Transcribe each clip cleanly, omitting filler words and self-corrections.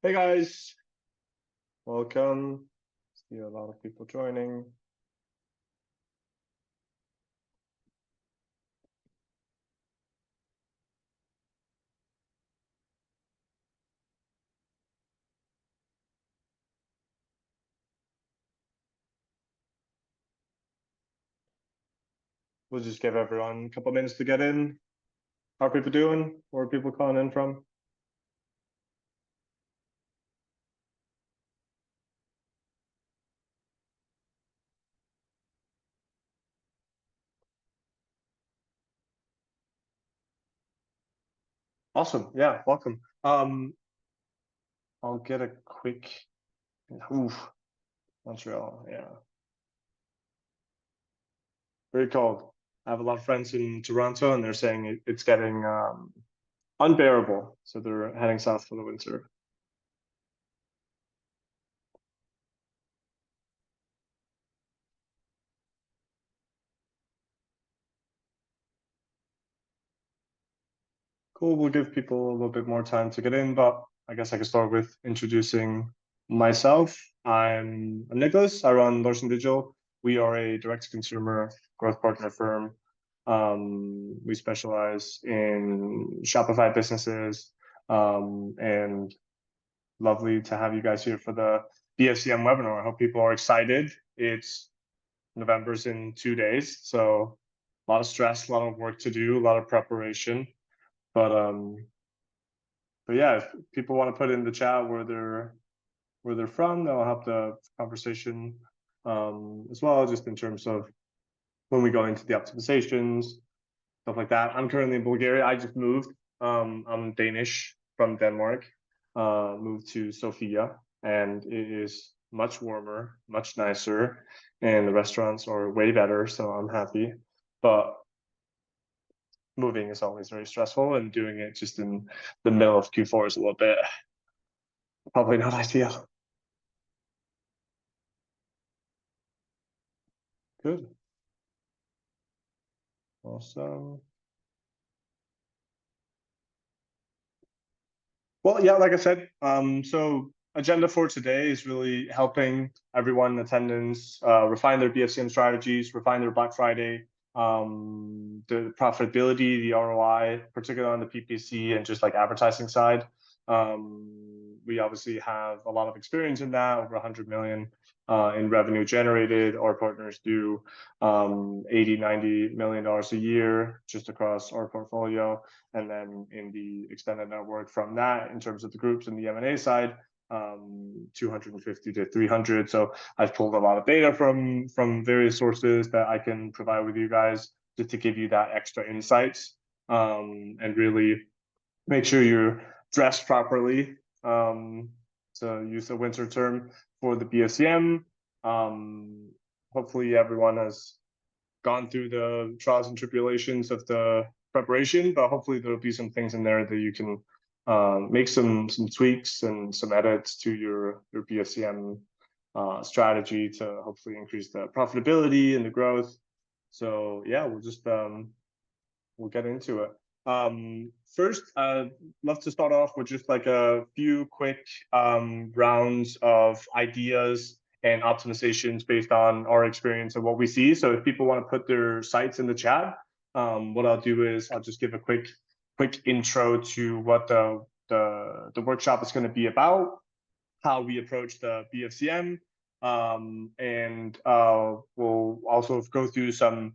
Hey guys, welcome. See a lot of people joining. We'll just give everyone a couple minutes to get in. How are people doing? Where are people calling in from? Awesome. Yeah, welcome. I'll get a quick. Oof, Montreal. Yeah, very cold. I have a lot of friends in Toronto, and they're saying it's getting unbearable. So they're heading south for the winter. Cool. We'll give people a little bit more time to get in, but I guess I can start with introducing myself. I'm Nicholas. I run Larson Digital. We are a direct-to-consumer growth partner firm. We specialize in Shopify businesses, and lovely to have you guys here for the BFCM webinar. I hope people are excited. It's November's in 2 days, so a lot of stress, a lot of work to do, a lot of preparation. But yeah, if people want to put in the chat where they're from, that'll help the conversation as well, just in terms of when we go into the optimizations, stuff like that. I'm currently in Bulgaria. I just moved. I'm Danish from Denmark. Moved to Sofia, and it is much warmer, much nicer, and the restaurants are way better. So I'm happy. But moving is always very stressful, and doing it just in the middle of Q4 is a little bit probably not ideal. Good. Awesome. Well, yeah, like I said, so agenda for today is really helping everyone in attendance refine their BFCM strategies, refine their Black Friday, the profitability, the ROI, particularly on the PPC and just like advertising side. We obviously have a lot of experience in that, over 100 million in revenue generated. Our partners do 80, $90 million a year just across our portfolio. And then in the extended network from that, in terms of the groups and the M&A side, 250 to 300. So I've pulled a lot of data from various sources that I can provide with you guys just to give you that extra insights, and really make sure you're dressed properly, to use a winter term for the BFCM. Hopefully everyone has gone through the trials and tribulations of the preparation, but hopefully there'll be some things in there that you can make some tweaks and some edits to your BFCM strategy to hopefully increase the profitability and the growth. So yeah, we'll get into it. First, I'd love to start off with just like a few quick rounds of ideas and optimizations based on our experience and what we see. So if people want to put their sites in the chat, what I'll do is I'll just give a quick intro to what the workshop is going to be about, how we approach the BFCM, and we'll also go through some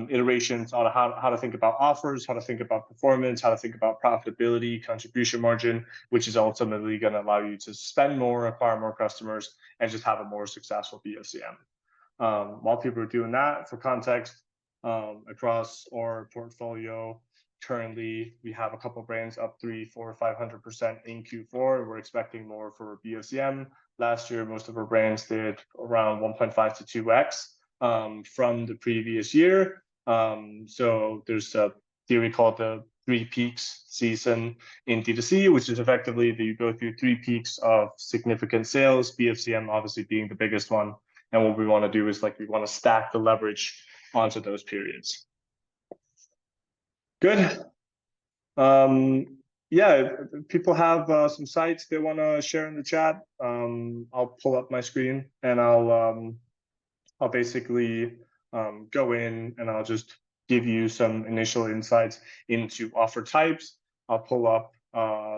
iterations on how to think about offers, how to think about performance, how to think about profitability, contribution margin, which is ultimately going to allow you to spend more, acquire more customers, and just have a more successful BFCM. While people are doing that, for context, across our portfolio, currently we have a couple brands up 300, 400, 500% in Q4. We're expecting more for BFCM. Last year, most of our brands did around 1.5 to 2x from the previous year. So there's a theory called the 3 peaks season in D2C, which is effectively that you go through 3 peaks of significant sales, BFCM obviously being the biggest one. And what we want to do is like we want to stack the leverage onto those periods. Good. yeah, if people have some sites they want to share in the chat, I'll pull up my screen and I'll basically go in and I'll just give you some initial insights into offer types. I'll pull up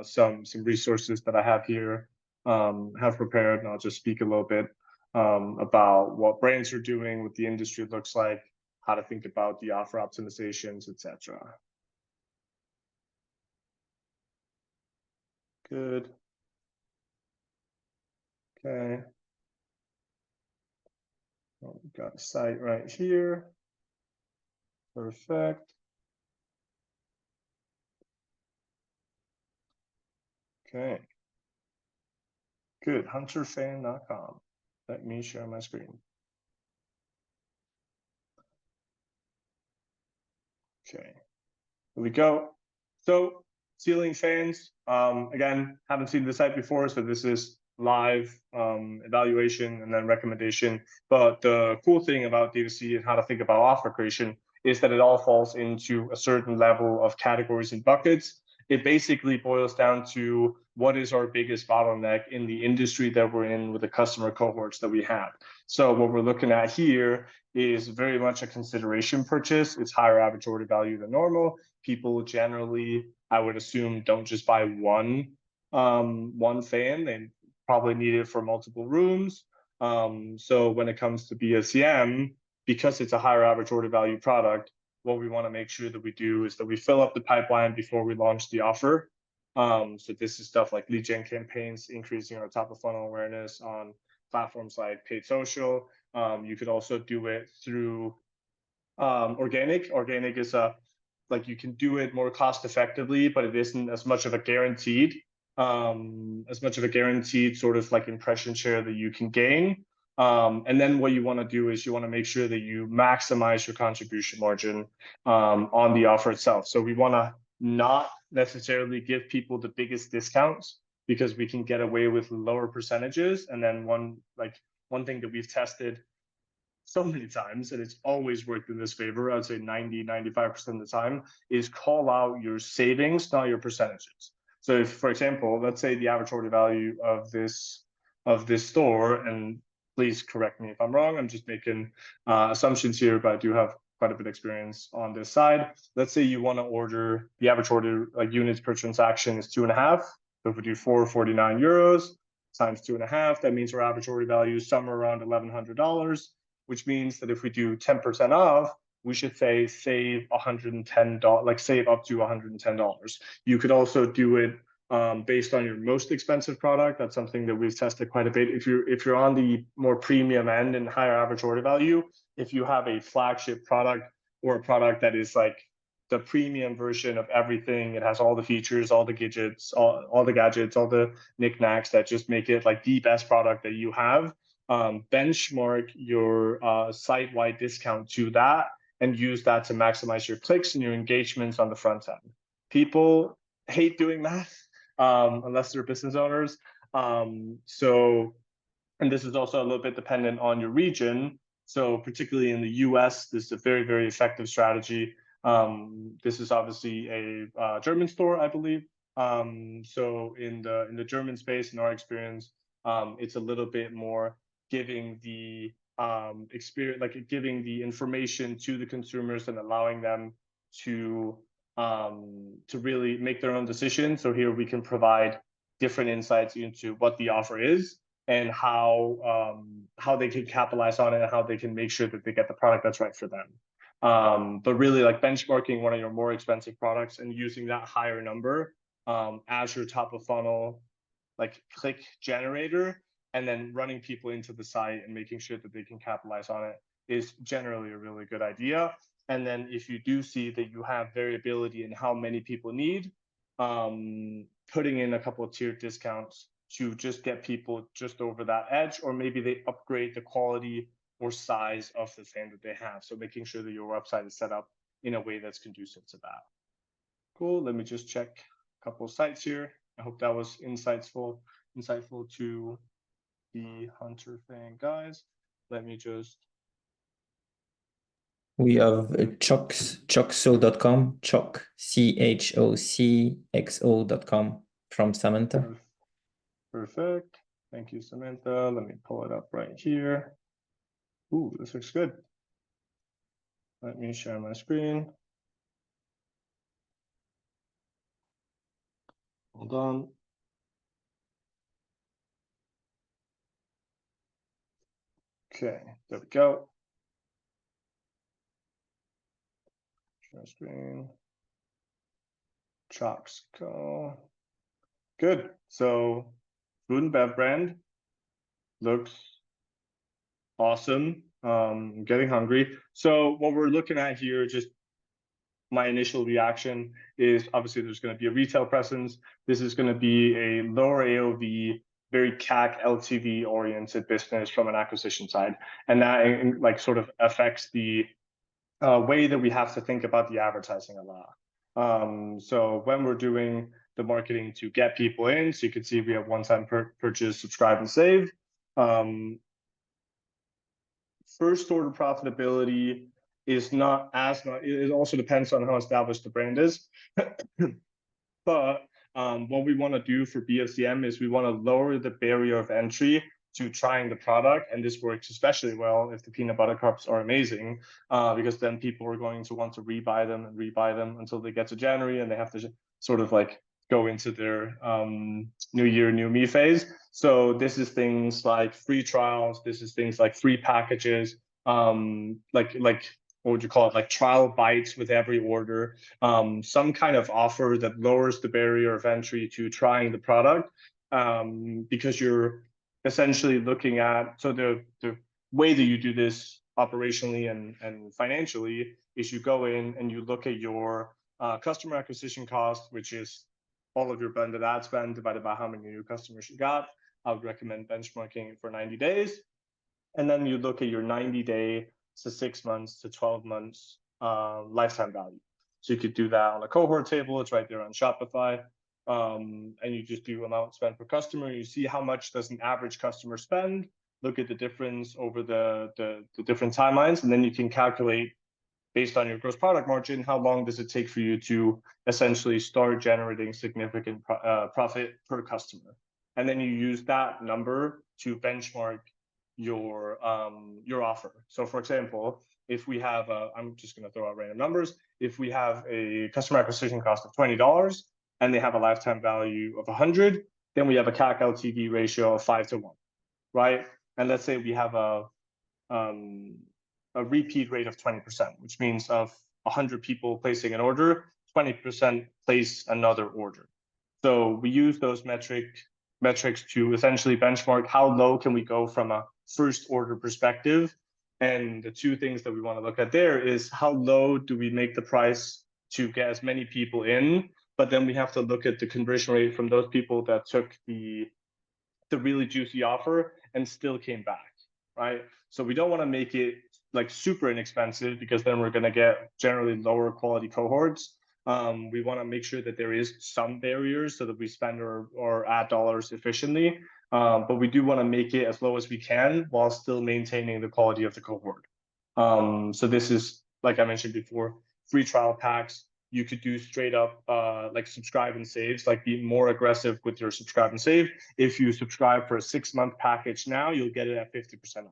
some resources that I have here, have prepared, and I'll just speak a little bit about what brands are doing, what the industry looks like, how to think about the offer optimizations, etc. Good. Okay. Well, we've got a site right here. Perfect. Okay. Good. Hunterfan.com. Let me share my screen. Okay. Here we go. So ceiling fans, again, haven't seen the site before, so this is live evaluation and then recommendation. But the cool thing about D2C and how to think about offer creation is that it all falls into a certain level of categories and buckets. It basically boils down to what is our biggest bottleneck in the industry that we're in with the customer cohorts that we have. So what we're looking at here is very much a consideration purchase. It's higher average order value than normal. People generally, I would assume, don't just buy one fan. They probably need it for multiple rooms. So when it comes to BFCM, because it's a higher average order value product, what we want to make sure that we do is that we fill up the pipeline before we launch the offer. So this is stuff like lead gen campaigns, increasing our top of funnel awareness on platforms like paid social. You could also do it through organic. Organic is like you can do it more cost effectively, but it isn't as much of a guaranteed sort of like impression share that you can gain. And then what you want to do is you want to make sure that you maximize your contribution margin on the offer itself. So we want to not necessarily give people the biggest discounts because we can get away with lower percentages. And then one thing that we've tested so many times, and it's always worked in this favor, I'd say 90-95% of the time, is call out your savings, not your percentages. So if, for example, let's say the average order value of this store, and please correct me if I'm wrong, I'm just making assumptions here, but I do have quite a bit of experience on this side. Let's say you want to order, the average order like units per transaction is 2.5. So if we do 449 euros times 2.5, that means our average order value is somewhere around $1,100. Which means that if we do 10% off, we should say save $110, like save up to $110. You could also do it based on your most expensive product. That's something that we've tested quite a bit. If you're on the more premium end and higher average order value, if you have a flagship product or a product that is like the premium version of everything, it has all the features, all the gadgets, all the gadgets, all the knickknacks that just make it like the best product that you have. Benchmark your site-wide discount to that and use that to maximize your clicks and your engagements on the front end. People hate doing that unless they're business owners. And this is also a little bit dependent on your region. So particularly in the US, this is a very, very effective strategy. This is obviously a German store, I believe. So in the German space, in our experience, it's a little bit more giving the experience, like giving the information to the consumers and allowing them to really make their own decisions. So here we can provide different insights into what the offer is and how they can capitalize on it and how they can make sure that they get the product that's right for them. But really like benchmarking one of your more expensive products and using that higher number as your top of funnel like click generator, and then running people into the site and making sure that they can capitalize on it is generally a really good idea. And then if you do see that you have variability in how many people need, putting in a couple of tiered discounts to just get people just over that edge, or maybe they upgrade the quality or size of the fan that they have. So making sure that your website is set up in a way that's conducive to that. Cool, let me just check a couple of sites here. I hope that was insightful to the Hunter fan guys. Let me just We have chockxo.com, chock, CHOCXO.com from Samantha. Perfect. Thank you, Samantha. Let me pull it up right here. Ooh, this looks good. Let me share my screen. Hold on. Okay, there we go. Share screen. Chops go. Good. So food and bev brand looks awesome. Getting hungry. So what we're looking at here, just my initial reaction is obviously there's going to be a retail presence. This is going to be a lower AOV, very CAC LTV oriented business from an acquisition side, and that like sort of affects the way that we have to think about the advertising a lot. So when we're doing the marketing to get people in, so you can see we have one-time purchase, subscribe and save. First order profitability is not as much. It also depends on how established the brand is. But what we want to do for BFCM is we want to lower the barrier of entry to trying the product, and this works especially well if the peanut butter cups are amazing, because then people are going to want to rebuy them until they get to January, and they have to sort of like go into their new year, new me phase. So this is things like free trials. This is things like free packages, like what would you call it, like trial bites with every order, some kind of offer that lowers the barrier of entry to trying the product, because you're essentially looking at, so the way that you do this operationally and financially is you go in and you look at your customer acquisition cost, which is all of your blended ad spend divided by how many new customers you got. I would recommend benchmarking for 90 days. And then you look at your 90-day to 6 months to 12 months lifetime value. So you could do that on a cohort table. It's right there on Shopify. And you just do amount spent per customer. You see how much does an average customer spend. Look at the difference over the different timelines. And then you can calculate, based on your gross product margin, how long does it take for you to essentially start generating significant profit per customer. And then you use that number to benchmark your offer. So for example, if we have I'm just going to throw out random numbers. If we have a customer acquisition cost of $20 and they have a lifetime value of 100, then we have a CAC LTV ratio of 5 to 1, right? And let's say we have a repeat rate of 20%, which means of 100 people placing an order, 20% place another order. So we use those metrics to essentially benchmark how low can we go from a first order perspective. And the two things that we want to look at there is how low do we make the price to get as many people in, but then we have to look at the conversion rate from those people that took the really juicy offer and still came back, right? So we don't want to make it like super inexpensive, because then we're going to get generally lower quality cohorts. We want to make sure that there is some barriers so that we spend our ad dollars efficiently. But we do want to make it as low as we can while still maintaining the quality of the cohort. So this is, like I mentioned before, free trial packs. You could do straight up like subscribe and saves, like be more aggressive with your subscribe and save. If you subscribe for a 6-month package now, you'll get it at 50% off,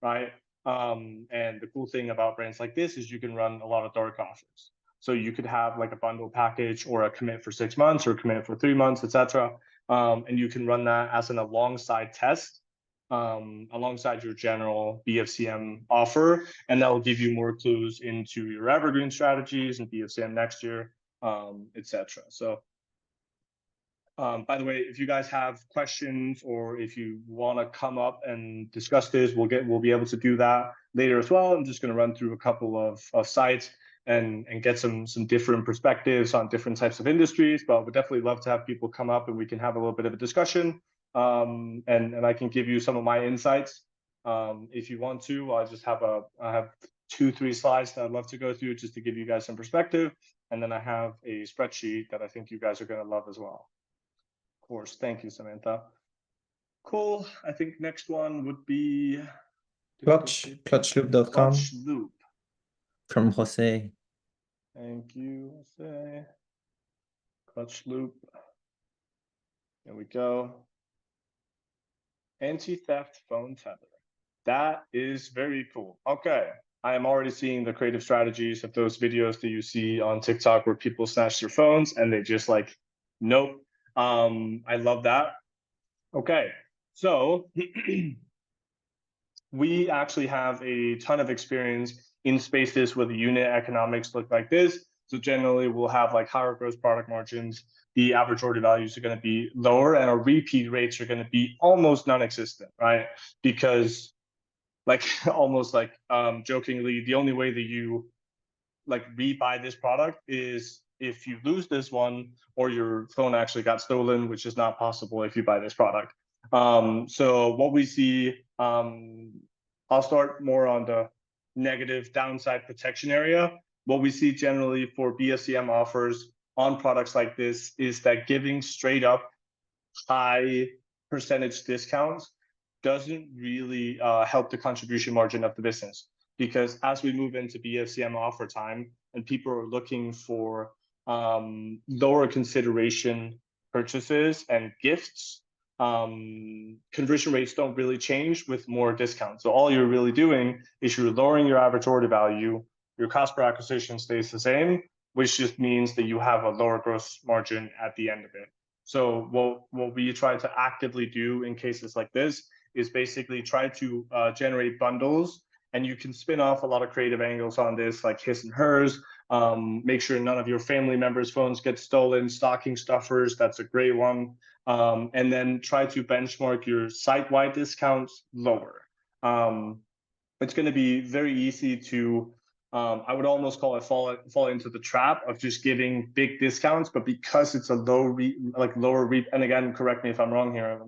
right? And the cool thing about brands like this is you can run a lot of dark offers. So you could have like a bundle package or a commit for 6 months or commit for 3 months, etc. And you can run that as an alongside test, alongside your general BFCM offer, and that will give you more clues into your evergreen strategies and BFCM next year, etc. So by the way, if you guys have questions or if you want to come up and discuss this, we'll be able to do that later as well. I'm just going to run through a couple of sites and get some different perspectives on different types of industries, but would definitely love to have people come up and we can have a little bit of a discussion. And I can give you some of my insights if you want to. I have 2-3 slides that I'd love to go through just to give you guys some perspective, and then I have a spreadsheet that I think you guys are going to love as well. Of course, thank you, Samantha. Cool. I think next one would be Clutchloop.com. Clutch Loop. from Jose. Thank you, Jose. Clutch loop. There we go. Anti-theft phone tether. That is very cool. Okay. I am already seeing the creative strategies of those videos that you see on TikTok where people snatch their phones and they just like, nope. I love that. Okay. So we actually have a ton of experience in spaces where the unit economics look like this. So generally we'll have like higher gross product margins. The average order values are going to be lower and our repeat rates are going to be almost non-existent, right? Because like almost like jokingly, the only way that you like rebuy this product is if you lose this one or your phone actually got stolen, which is not possible if you buy this product. So what we see, I'll start more on the negative downside protection area. What we see generally for BFCM offers on products like this is that giving straight up high percentage discounts doesn't really help the contribution margin of the business. Because as we move into BFCM offer time and people are looking for lower consideration purchases and gifts, conversion rates don't really change with more discounts. So all you're really doing is you're lowering your average order value, your cost per acquisition stays the same, which just means that you have a lower gross margin at the end of it. So what we try to actively do in cases like this is basically try to generate bundles, and you can spin off a lot of creative angles on this, like his and hers. Make sure none of your family members' phones get stolen, stocking stuffers, that's a great one. And then try to benchmark your site-wide discounts lower. It's going to be very easy to, I would almost call it fall into the trap of just giving big discounts, but because it's a lower and again, correct me if I'm wrong here,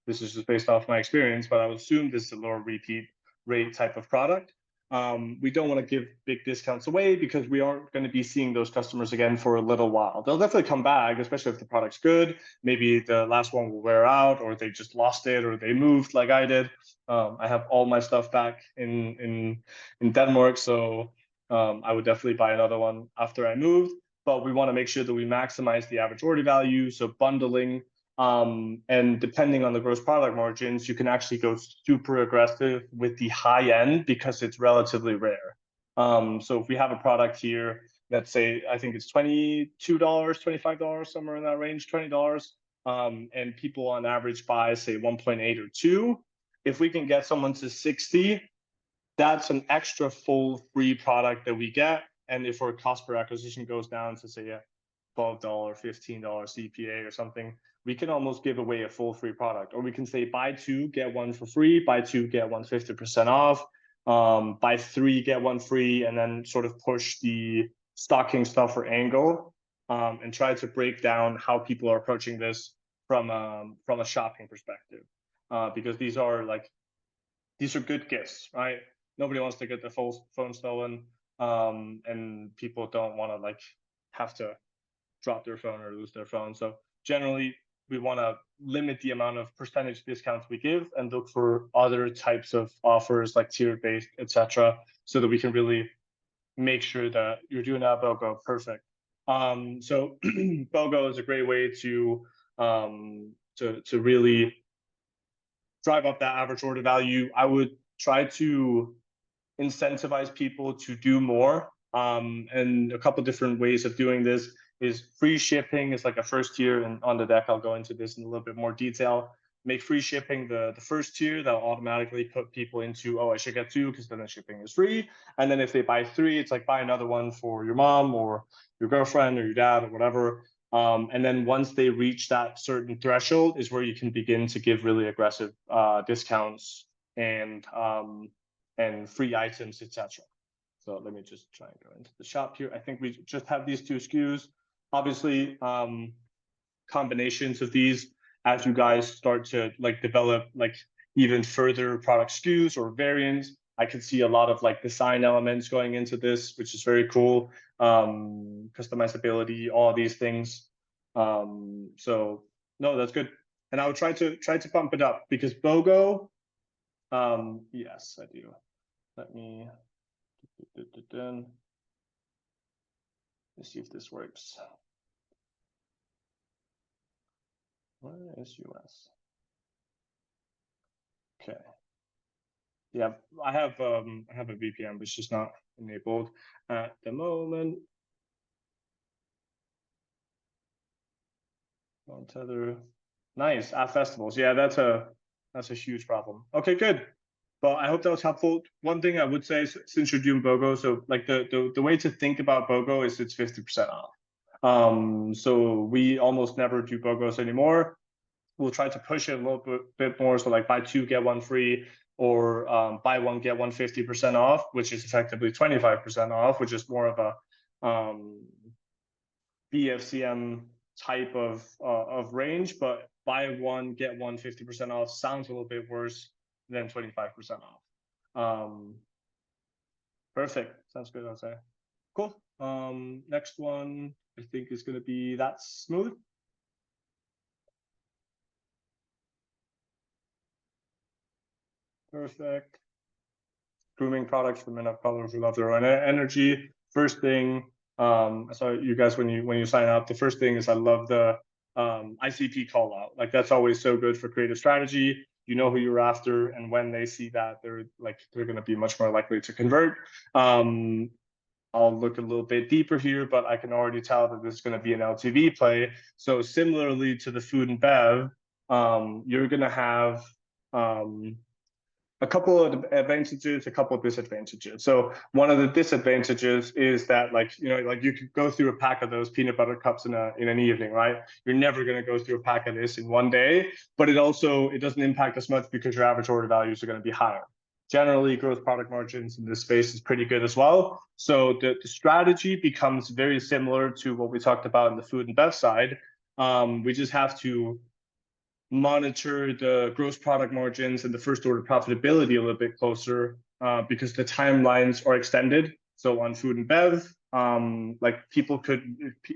this is just based off my experience, but I would assume this is a lower repeat rate type of product. We don't want to give big discounts away because we aren't going to be seeing those customers again for a little while. They'll definitely come back, especially if the product's good. Maybe the last one will wear out, or they just lost it, or they moved like I did. I have all my stuff back in Denmark, so I would definitely buy another one after I moved. But we want to make sure that we maximize the average order value, so bundling. And depending on the gross product margins, you can actually go super aggressive with the high end because it's relatively rare. So if we have a product here, let's say, I think it's $22, $25, somewhere in that range, $20, and people on average buy, say, 1.8 or 2, if we can get someone to 60, that's an extra full free product that we get. And if our cost per acquisition goes down to, say, $12, $15 CPA or something, we can almost give away a full free product. Or we can say buy 2, get 1 for free, buy 2, get 1 50% off, buy 3, get 1 free, and then sort of push the stocking stuffer angle and try to break down how people are approaching this from a shopping perspective. Because these are good gifts, right? Nobody wants to get their phone stolen, and people don't want to have to drop their phone or lose their phone. So generally, we want to limit the amount of percentage discounts we give and look for other types of offers like tiered-based, etc., so that we can really make sure that you're doing that BOGO perfect. So BOGO is a great way to really drive up that average order value. I would try to incentivize people to do more. And a couple different ways of doing this is free shipping is like a first tier, and on the deck I'll go into this in a little bit more detail. Make free shipping the first tier. That'll automatically put people into, oh, I should get 2 because then the shipping is free. And then if they buy 3, it's like buy another one for your mom or your girlfriend or your dad or whatever. And then once they reach that certain threshold is where you can begin to give really aggressive discounts and free items, etc. So let me just try and go into the shop here. I think we just have these 2 SKUs. Obviously, combinations of these as you guys start to develop even further product SKUs or variants. I can see a lot of design elements going into this, which is very cool. Customizability, all these things. So no, that's good. And I would try to bump it up because BOGO. Yes, I do. Let me Let's see if this works. Where is US? Okay. Yeah, I have a VPN, but it's just not enabled at the moment. On Tether. Nice at festivals. Yeah, that's a huge problem. Okay, good. But I hope that was helpful. One thing I would say is, since you're doing BOGO, so like the way to think about BOGO is it's 50% off. So we almost never do BOGOs anymore. We'll try to push it a little bit more. So like buy two, get one free, or buy one, get one 50% off, which is effectively 25% off, which is more of a BFCM type of range. But buy one, get one 50% off sounds a little bit worse than 25% off. Perfect. Sounds good, I'll say. Cool. Next one I think is going to be That's Smooth. Perfect. Grooming products for men of color who love their own energy. First thing, so you guys, when you sign up, the first thing is I love the ICP call out. Like that's always so good for creative strategy. You know who you're after, and when they see that, they're going to be much more likely to convert. I'll look a little bit deeper here, but I can already tell that this is going to be an LTV play. So similarly to the food and bev, you're going to have a couple of advantages, a couple of disadvantages. So one of the disadvantages is that like you could go through a pack of those peanut butter cups in an evening, right? You're never going to go through a pack of this in one day, but it doesn't impact as much because your average order values are going to be higher. Generally, gross product margins in this space is pretty good as well. So the strategy becomes very similar to what we talked about in the food and bev side. We just have to monitor the gross product margins and the first order profitability a little bit closer because the timelines are extended. So on food and bev, like people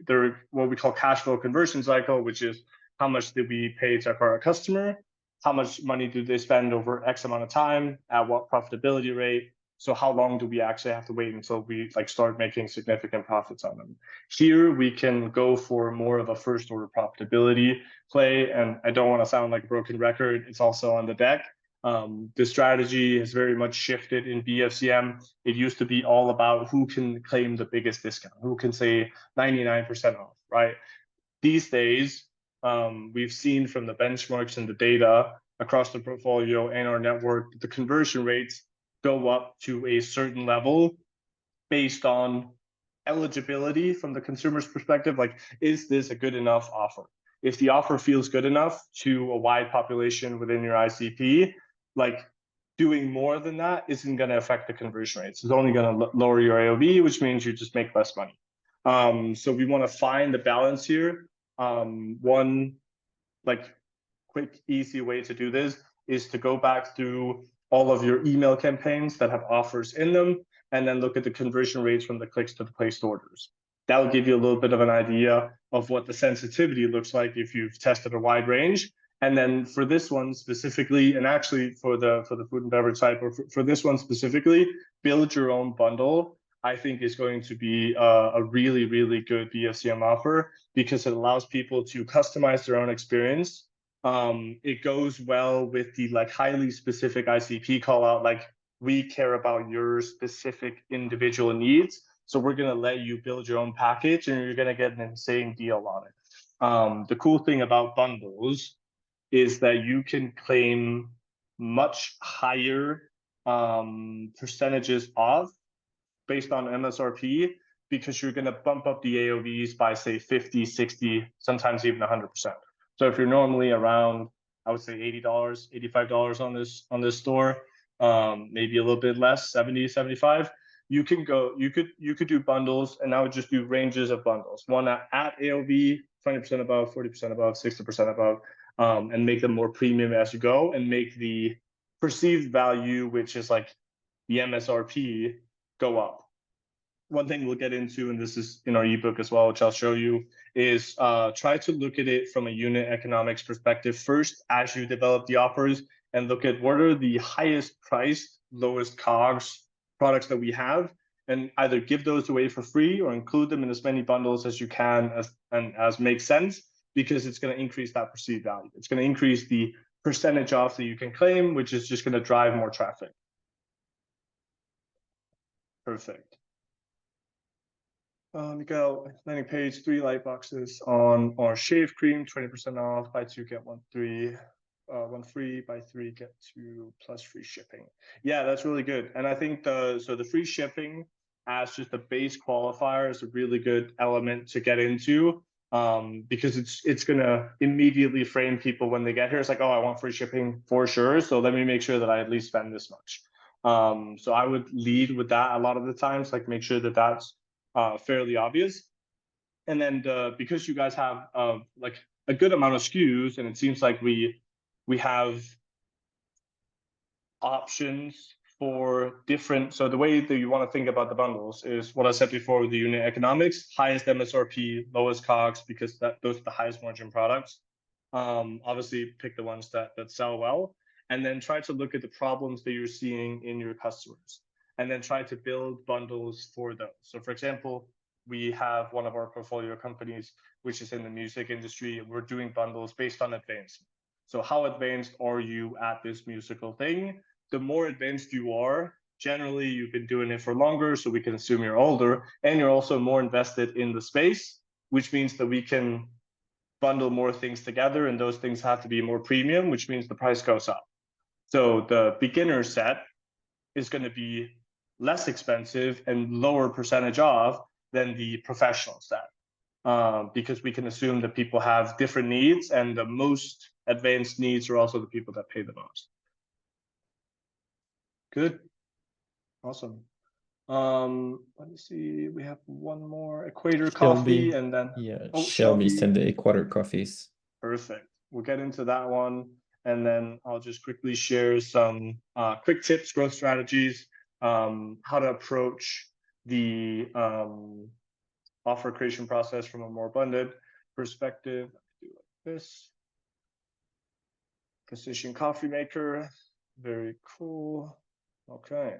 they're what we call cash flow conversion cycle, which is how much did we pay to acquire a customer, how much money do they spend over X amount of time, at what profitability rate. So how long do we actually have to wait until we start making significant profits on them? Here we can go for more of a first order profitability play, and I don't want to sound like a broken record. It's also on the deck. The strategy has very much shifted in BFCM. It used to be all about who can claim the biggest discount, who can say 99% off, right? These days, we've seen from the benchmarks and the data across the portfolio and our network, the conversion rates go up to a certain level based on eligibility from the consumer's perspective. Like, is this a good enough offer? If the offer feels good enough to a wide population within your ICP, like doing more than that isn't going to affect the conversion rates. It's only going to lower your AOV, which means you just make less money. So we want to find the balance here. One quick, easy way to do this is to go back through all of your email campaigns that have offers in them, and then look at the conversion rates from the clicks to the placed orders. That will give you a little bit of an idea of what the sensitivity looks like if you've tested a wide range. And then for this one specifically, and actually for the food and beverage side, but for this one specifically, build your own bundle, I think is going to be a really, really good BFCM offer because it allows people to customize their own experience. It goes well with the highly specific ICP call out, we care about your specific individual needs. So we're going to let you build your own package and you're going to get an insane deal on it. The cool thing about bundles is that you can claim much higher percentages off based on MSRP because you're going to bump up the AOVs by say 50, 60, sometimes even 100%. So if you're normally around, I would say $80, $85 on this store, maybe a little bit less, 70, 75, you could do bundles, and I would just do ranges of bundles. One at AOV, 20% above, 40% above, 60% above, and make them more premium as you go, and make the perceived value, which is like the MSRP, go up. One thing we'll get into, and this is in our ebook as well, which I'll show you, is try to look at it from a unit economics perspective first as you develop the offers, and look at what are the highest priced, lowest COGS products that we have and either give those away for free or include them in as many bundles as you can as makes sense, because it's going to increase that perceived value. It's going to increase the percentage off that you can claim, which is just going to drive more traffic. Perfect. We go landing page, 3 light boxes on our shave cream, 20% off, buy 2 get 1 free, buy 3 get 2 plus free shipping. Yeah, that's really good. And I think the free shipping as just a base qualifier is a really good element to get into, because it's gonna immediately frame people when they get here. It's like, oh, I want free shipping for sure, so let me make sure that I at least spend this much. So I would lead with that a lot of the times, like make sure that that's fairly obvious. And then because you guys have like a good amount of SKUs, and it seems like we have options for different, so the way that you want to think about the bundles is what I said before with the unit economics: highest MSRP, lowest COGS, because those are the highest margin products. Obviously pick the ones that sell well, and then try to look at the problems that you're seeing in your customers, and then try to build bundles for those. So for example, we have one of our portfolio companies, which is in the music industry, and we're doing bundles based on advancement. So how advanced are you at this musical thing? The more advanced you are, generally you've been doing it for longer, so we can assume you're older, and you're also more invested in the space, which means that we can bundle more things together, and those things have to be more premium, which means the price goes up. So the beginner set is going to be less expensive and lower percentage off than the professional set, because we can assume that people have different needs, and the most advanced needs are also the people that pay the most. Good. Awesome. Let me see. We have one more, Equator Coffee, and then Shelby said the Equator coffees. Perfect. We'll get into that one, and then I'll just quickly share some quick tips, growth strategies, how to approach the offer creation process from a more abundant perspective. Do like this. Precision coffee maker. Very cool. Okay.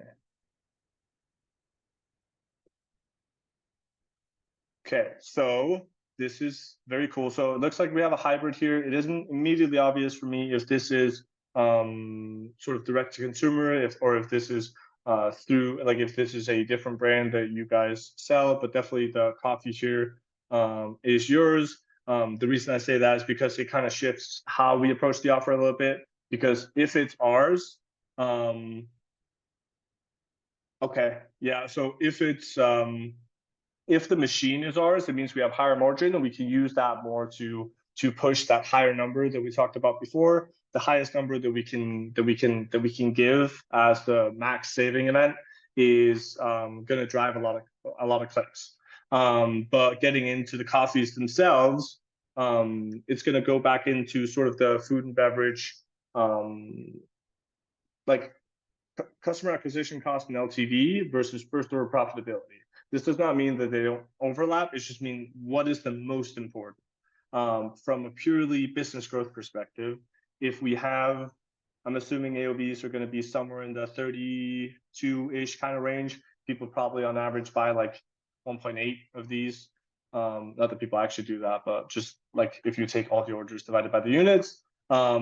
Okay, so this is very cool. So it looks like we have a hybrid here. It isn't immediately obvious for me if this is sort of direct to consumer, or if this is through, like, if this is a different brand that you guys sell, but definitely the coffee here is yours. The reason I say that is because it kind of shifts how we approach the offer a little bit, because if it's ours, okay, yeah, so if it's if the machine is ours, it means we have higher margin, and we can use that more to push that higher number that we talked about before. The highest number that we can give as the max saving event is going to drive a lot of clicks. But getting into the coffees themselves, it's going to go back into sort of the food and beverage, like customer acquisition cost and LTV versus first order profitability. This does not mean that they don't overlap. It just means what is the most important. From a purely business growth perspective, if we have, I'm assuming AOVs are going to be somewhere in the 32-ish kind of range. People probably on average buy like 1.8 of these. Not that people actually do that, but just like if you take all the orders divided by the units, so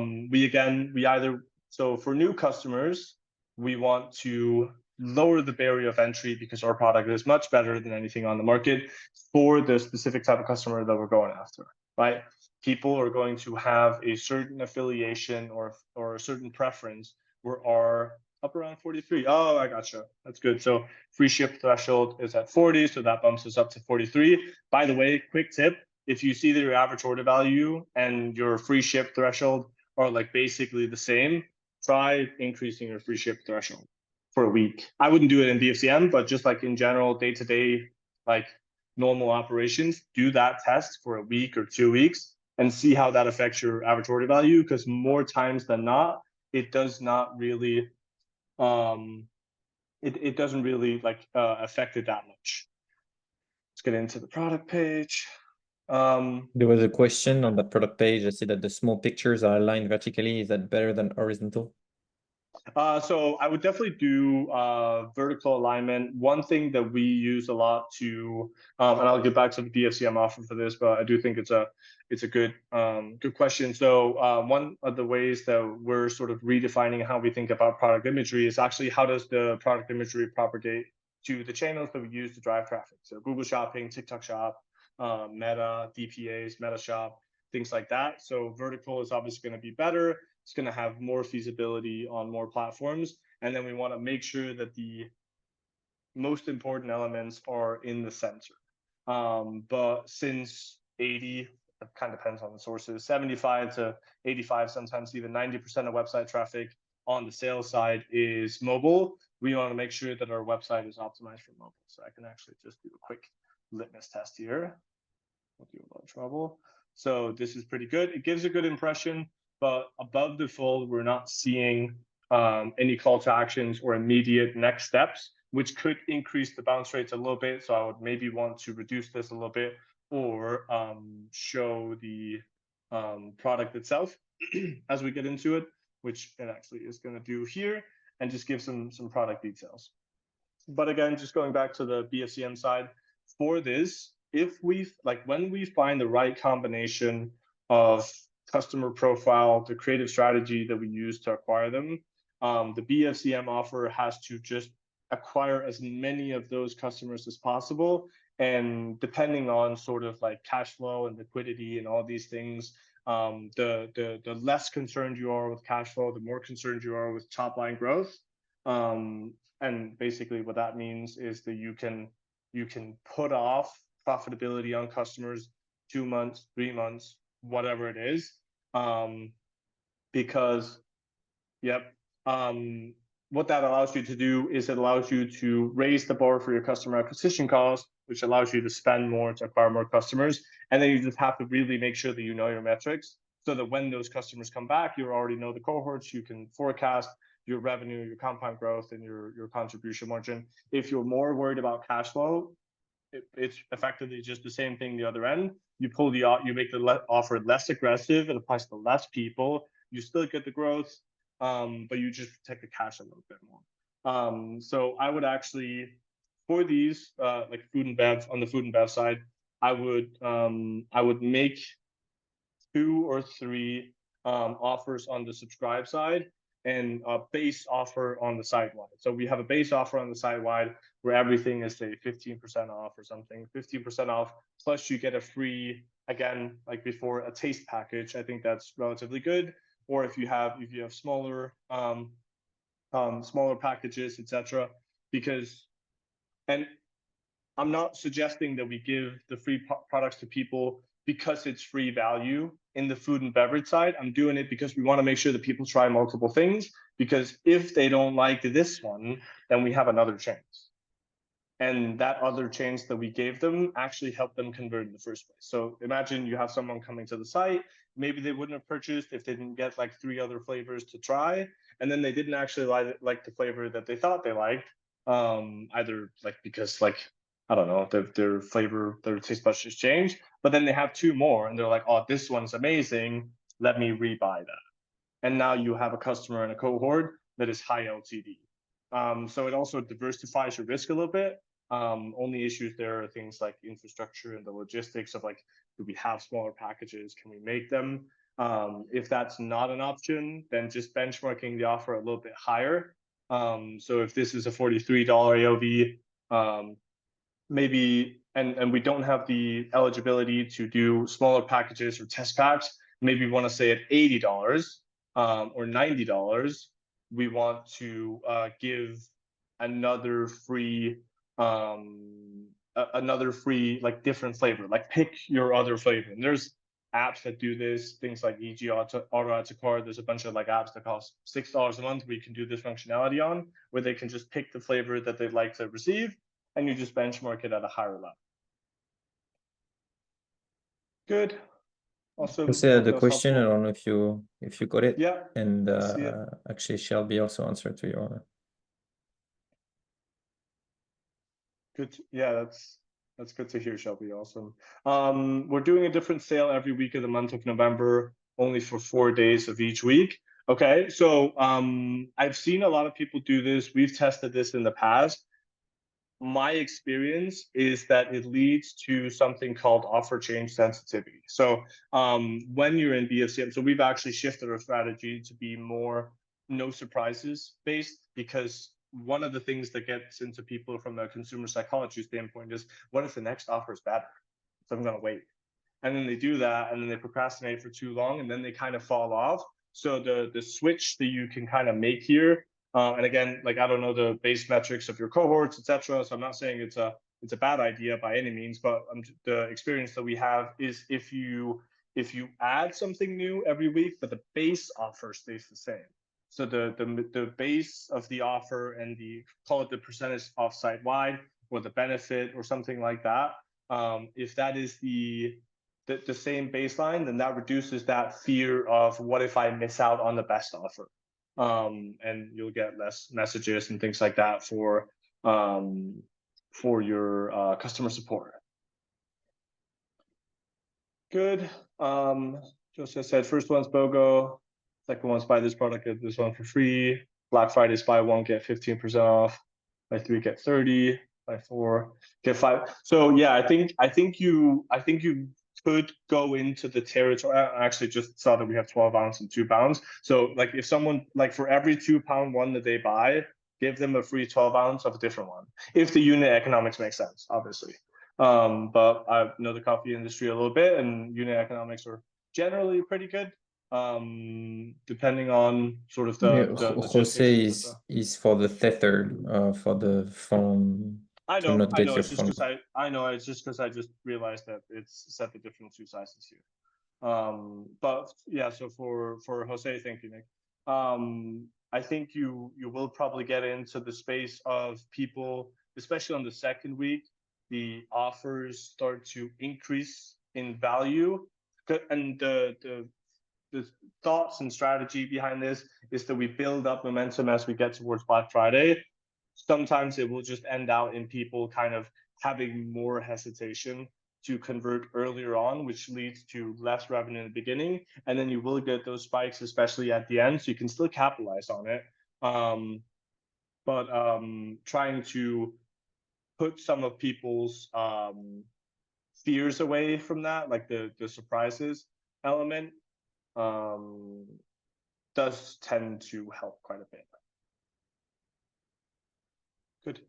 for new customers, we want to lower the barrier of entry because our product is much better than anything on the market for the specific type of customer that we're going after, right? People are going to have a certain affiliation or a certain preference. We're up around 43. Oh, I gotcha. That's good. So free ship threshold is at 40, so that bumps us up to 43. By the way, quick tip, if you see that your average order value and your free ship threshold are like basically the same, try increasing your free ship threshold for a week. I wouldn't do it in BFCM, but just like in general, day-to-day, like normal operations, do that test for a week or 2 weeks and see how that affects your average order value, because more times than not, it does not really, it doesn't really like affect it that much. Let's get into the product page. There was a question on that product page. I see that the small pictures are aligned vertically. Is that better than horizontal? So I would definitely do vertical alignment. One thing that we use a lot to, and I'll get back to the BFCM offer for this, but I do think it's a good question. So one of the ways that we're sort of redefining how we think about product imagery is actually how does the product imagery propagate to the channels that we use to drive traffic. So Google Shopping, TikTok Shop, Meta, DPAs, Meta Shop, things like that. So vertical is obviously going to be better. It's going to have more feasibility on more platforms. And then we want to make sure that the most important elements are in the center. But since 80, it kind of depends on the sources, 75 to 85, sometimes even 90% of website traffic on the sales side is mobile, we want to make sure that our website is optimized for mobile. So I can actually just do a quick litmus test here. Won't do a lot of trouble. So this is pretty good. It gives a good impression, but above the fold, we're not seeing any call to actions or immediate next steps, which could increase the bounce rates a little bit. So I would maybe want to reduce this a little bit, or show the product itself as we get into it, which it actually is going to do here, and just give some product details. But again, just going back to the BFCM side, for this, if when we find the right combination of customer profile, the creative strategy that we use to acquire them, the BFCM offer has to just acquire as many of those customers as possible. And depending on sort of like cash flow and liquidity and all these things, the less concerned you are with cash flow, the more concerned you are with top line growth. And basically what that means is that you can put off profitability on customers 2 months, 3 months, whatever it is, because what that allows you to do is it allows you to raise the bar for your customer acquisition cost, which allows you to spend more to acquire more customers. And then you just have to really make sure that you know your metrics, so that when those customers come back, you already know the cohorts, you can forecast your revenue, your compound growth, and your contribution margin. If you're more worried about cash flow, it's effectively just the same thing the other end. You make the offer less aggressive, it applies to less people, you still get the growth, but you just protect the cash a little bit more. So I would actually, for these, like food and bev, on the food and bev side, I would make 2 or 3 offers on the subscribe side, and a base offer on the site wide. So we have a base offer on the site wide where everything is, say, 15% off or something, 15% off, plus you get a free, again, like before, a taste package. I think that's relatively good. Or if you have smaller smaller packages, etc. And I'm not suggesting that we give the free products to people because it's free value in the food and beverage side. I'm doing it because we want to make sure that people try multiple things, because if they don't like this one, then we have another chance. And that other chance that we gave them actually helped them convert in the first place. So imagine you have someone coming to the site, maybe they wouldn't have purchased if they didn't get like 3 other flavors to try, and then they didn't actually like the flavor that they thought they liked, either like because like, I don't know, their flavor, their taste buds just changed, but then they have 2 more and they're like, oh, this one's amazing, let me rebuy that. And now you have a customer and a cohort that is high LTV. So it also diversifies your risk a little bit. Only issues there are things like infrastructure and the logistics of like, do we have smaller packages? Can we make them? If that's not an option, then just benchmarking the offer a little bit higher. So if this is a $43 AOV, maybe, and we don't have the eligibility to do smaller packages or test packs, maybe we want to say at $80 or $90, we want to give another free like different flavor, like pick your other flavor. And there's apps that do this, things like EG Auto Add to Cart. There's a bunch of like apps that cost $6 a month where you can do this functionality on, where they can just pick the flavor that they'd like to receive, and you just benchmark it at a higher level. Good. Awesome. The question, I don't know if you got it. Yeah. And actually Shelby also answered to your. Good. Yeah, that's good to hear, Shelby. Awesome. We're doing a different sale every week of the month of November, only for 4 days of each week. Okay, so I've seen a lot of people do this. We've tested this in the past. My experience is that it leads to something called offer change sensitivity. So when you're in BFCM, so we've actually shifted our strategy to be more no surprises based, because one of the things that gets into people from a consumer psychology standpoint is, what if the next offer is better? So I'm going to wait. And then they do that, and then they procrastinate for too long, and then they kind of fall off. So the switch that you can kind of make here, and again, like, I don't know the base metrics of your cohorts, etc. So I'm not saying it's a bad idea by any means, but the experience that we have is if you add something new every week, but the base offer stays the same. So the base of the offer and the, call it the percentage off site wide, or the benefit or something like that, if that is the same baseline, then that reduces that fear of what if I miss out on the best offer, and you'll get less messages and things like that for your customer support. Good. Joseph said first one's BOGO, second one's buy this product, get this one for free. Black Friday's buy one get 15% off, buy three get 30, buy four get 5. So yeah, I think you could go into the territory. I actually just saw that we have 12 ounce and 2 pounds. So like, if someone, like, for every 2 pound one that they buy, give them a free 12 ounce of a different one, if the unit economics make sense, obviously. But I know the coffee industry a little bit, and unit economics are generally pretty good, depending on sort of the Jose is for the tether, for the phone. I to know, not get your it's just phone. because it's just because I just realized that it's set the different 2 sizes here. But yeah, so for Jose, thank you, Nick. I think you will probably get into the space of people, especially on the second week, the offers start to increase in value, and the thoughts and strategy behind this is that we build up momentum as we get towards Black Friday. Sometimes it will just end out in people kind of having more hesitation to convert earlier on, which leads to less revenue in the beginning, and then you will get those spikes, especially at the end, so you can still capitalize on it. But trying to put some of people's fears away from that, like the surprises element, does tend to help quite a bit. Good.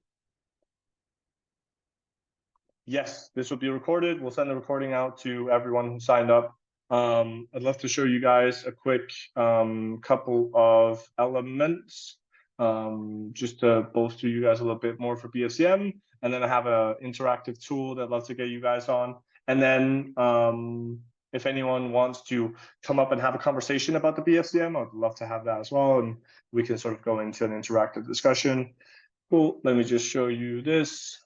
Yes, this will be recorded. We'll send the recording out to everyone who signed up. I'd love to show you guys a quick couple of elements, just to bolster you guys a little bit more for BFCM. And then I have an interactive tool that I'd love to get you guys on. And then if anyone wants to come up and have a conversation about the BFCM, I'd love to have that as well. And we can sort of go into an interactive discussion. Cool. Let me just show you this.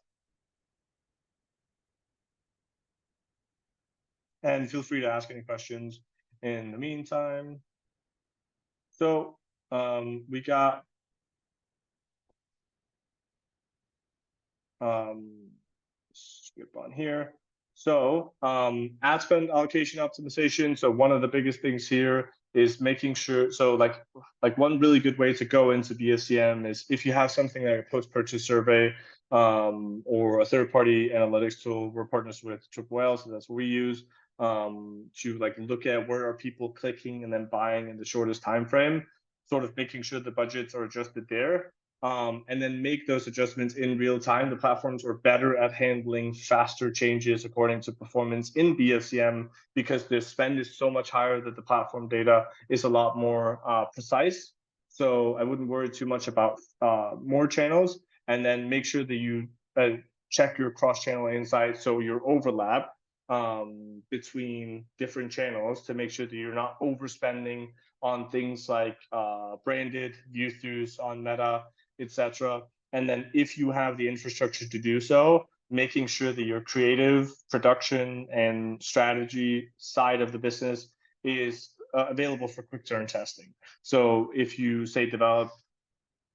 And feel free to ask any questions in the meantime. So we got skip on here. So ad spend allocation optimization. So one of the biggest things here is making sure, so like one really good way to go into BFCM is if you have something like a post-purchase survey or a third-party analytics tool. We're partners with Triple Whale, so that's what we use, to like look at where are people clicking and then buying in the shortest time frame, sort of making sure the budgets are adjusted there. And then make those adjustments in real time. The platforms are better at handling faster changes according to performance in BFCM, because the spend is so much higher that the platform data is a lot more precise. So I wouldn't worry too much about more channels, and then make sure that you check your cross-channel insights, so your overlap between different channels, to make sure that you're not overspending on things like branded view-throughs on Meta, etc. And then if you have the infrastructure to do so, making sure that your creative production and strategy side of the business is available for quick turn testing. So if you say develop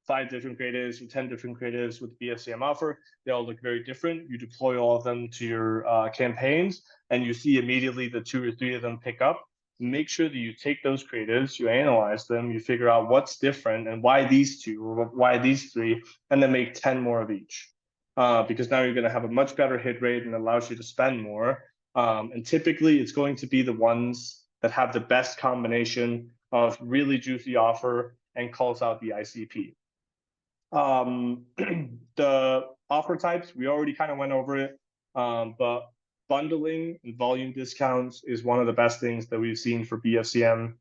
5 different creatives or 10 different creatives with the BFCM offer, they all look very different. You deploy all of them to your campaigns, and you see immediately the 2 or 3 of them pick up. make sure that you take those creatives, you analyze them, you figure out what's different and why these two or why these three, and then make 10 more of each. Because now you're going to have a much better hit rate and allows you to spend more. And typically it's going to be the ones that have the best combination of really juicy offer and calls out the ICP. The offer types, we already kind of went over it, but bundling and volume discounts is one of the best things that we've seen for BFCM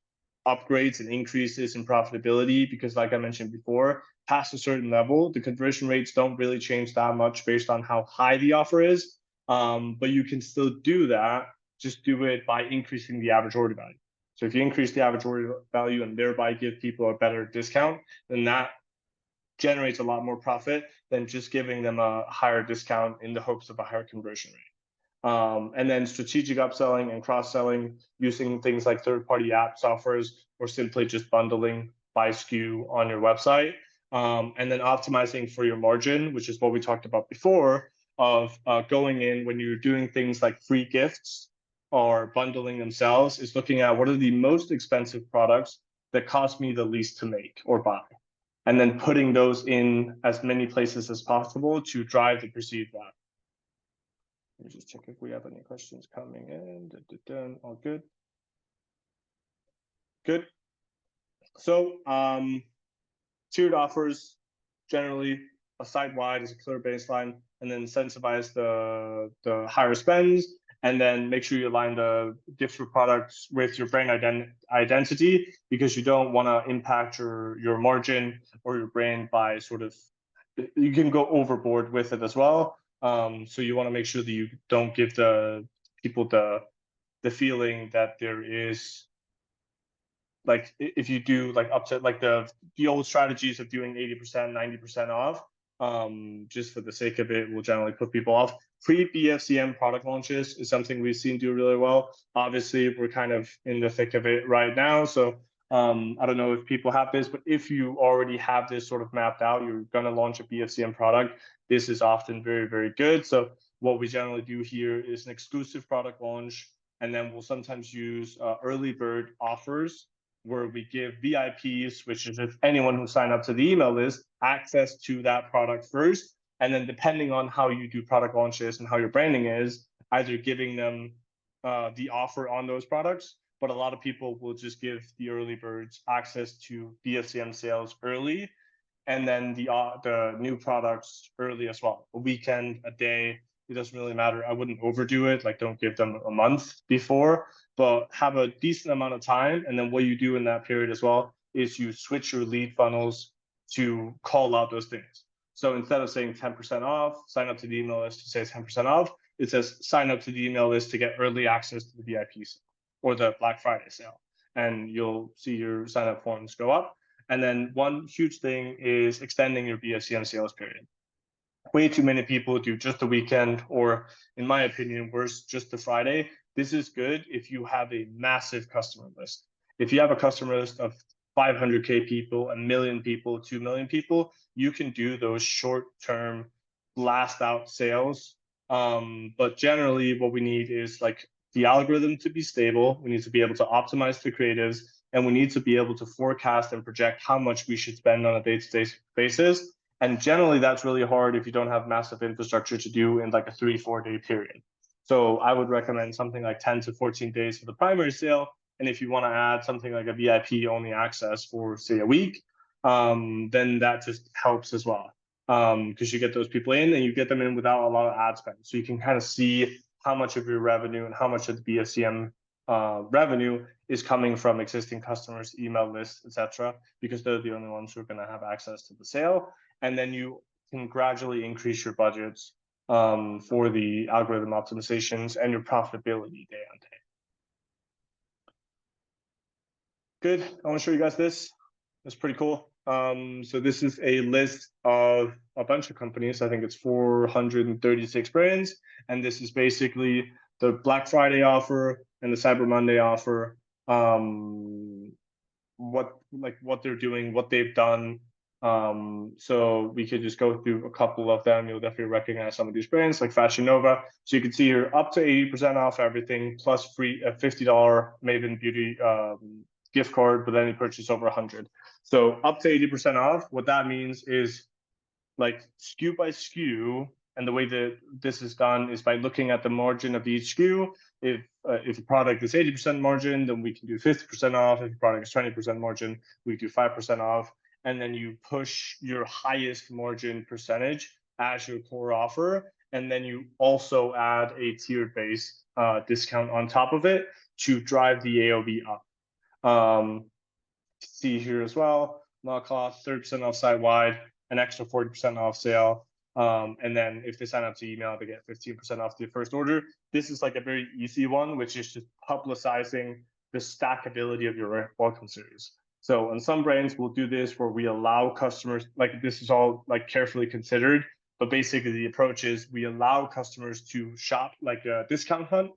upgrades and increases in profitability, because like I mentioned before, past a certain level, the conversion rates don't really change that much based on how high the offer is. But you can still do that, just do it by increasing the average order value. So if you increase the average order value and thereby give people a better discount, then that generates a lot more profit than just giving them a higher discount in the hopes of a higher conversion rate. And then strategic upselling and cross-selling using things like third-party app softwares, or simply just bundling by SKU on your website. And then optimizing for your margin, which is what we talked about before, of going in when you're doing things like free gifts or bundling themselves, is looking at what are the most expensive products that cost me the least to make or buy, and then putting those in as many places as possible to drive the perceived value. Let me just check if we have any questions coming in. All good. Good. So tiered offers, generally a site-wide is a clear baseline, and then incentivize the higher spends, and then make sure you align the different products with your brand identity, because you don't want to impact your margin or your brand by sort of, you can go overboard with it as well. So you want to make sure that you don't give the people the feeling that there is, like, if you do like up to like the old strategies of doing 80%, 90% off, just for the sake of it, will generally put people off. Pre-BFCM product launches is something we've seen do really well. Obviously, we're kind of in the thick of it right now, so I don't know if people have this, but if you already have this sort of mapped out, you're going to launch a BFCM product, this is often very, very good. So what we generally do here is an exclusive product launch, and then we'll sometimes use early bird offers, where we give VIPs, which is just anyone who signed up to the email list, access to that product first. And then depending on how you do product launches and how your branding is, either giving them the offer on those products, but a lot of people will just give the early birds access to BFCM sales early, and then the new products early as well. A weekend, a day, it doesn't really matter. I wouldn't overdo it. Like, don't give them a month before, but have a decent amount of time. And then what you do in that period as well is you switch your lead funnels to call out those things. So instead of saying 10% off, sign up to the email list to say 10% off, it says sign up to the email list to get early access to the VIP sale or the Black Friday sale. And you'll see your sign up forms go up. And then one huge thing is extending your BFCM sales period. Way too many people do just the weekend, or in my opinion, worse, just the Friday. This is good if you have a massive customer list. If you have a customer list of 500K people, 1 million people, 2 million people, you can do those short-term blast out sales. But generally what we need is like the algorithm to be stable. We need to be able to optimize the creatives, and we need to be able to forecast and project how much we should spend on a day-to-day basis. And generally that's really hard if you don't have massive infrastructure to do in like a 3-4 day period. So I would recommend something like 10 to 14 days for the primary sale. And if you want to add something like a VIP only access for, say, a week, then that just helps as well. Because you get those people in and you get them in without a lot of ad spend. So you can kind of see how much of your revenue and how much of the BFCM revenue is coming from existing customers, email lists, etc., because they're the only ones who are going to have access to the sale. And then you can gradually increase your budgets for the algorithm optimizations and your profitability day on day. Good. I want to show you guys this. It's pretty cool. So this is a list of a bunch of companies. I think it's 436 brands. And this is basically the Black Friday offer and the Cyber Monday offer, what they're doing, what they've done, So we could just go through a couple of them. You'll definitely recognize some of these brands like Fashion Nova. So you can see here up to 80% off everything, plus free a $50 Maven Beauty gift card with any purchase over 100. So up to 80% off. What that means is like SKU by SKU, and the way that this is done is by looking at the margin of each SKU. If a product is 80% margin, then we can do 50% off. If a product is 20% margin, we do 5% off. And then you push your highest margin percentage as your core offer. And then you also add a tiered base discount on top of it to drive the AOV up. See here as well, not cost 30% off site wide, an extra 40% off sale. And then if they sign up to email, they get 15% off their first order. This is like a very easy one, which is just publicizing the stackability of your welcome series. So on some brands, we'll do this where we allow customers, like this is all like carefully considered, but basically the approach is we allow customers to shop like a discount hunt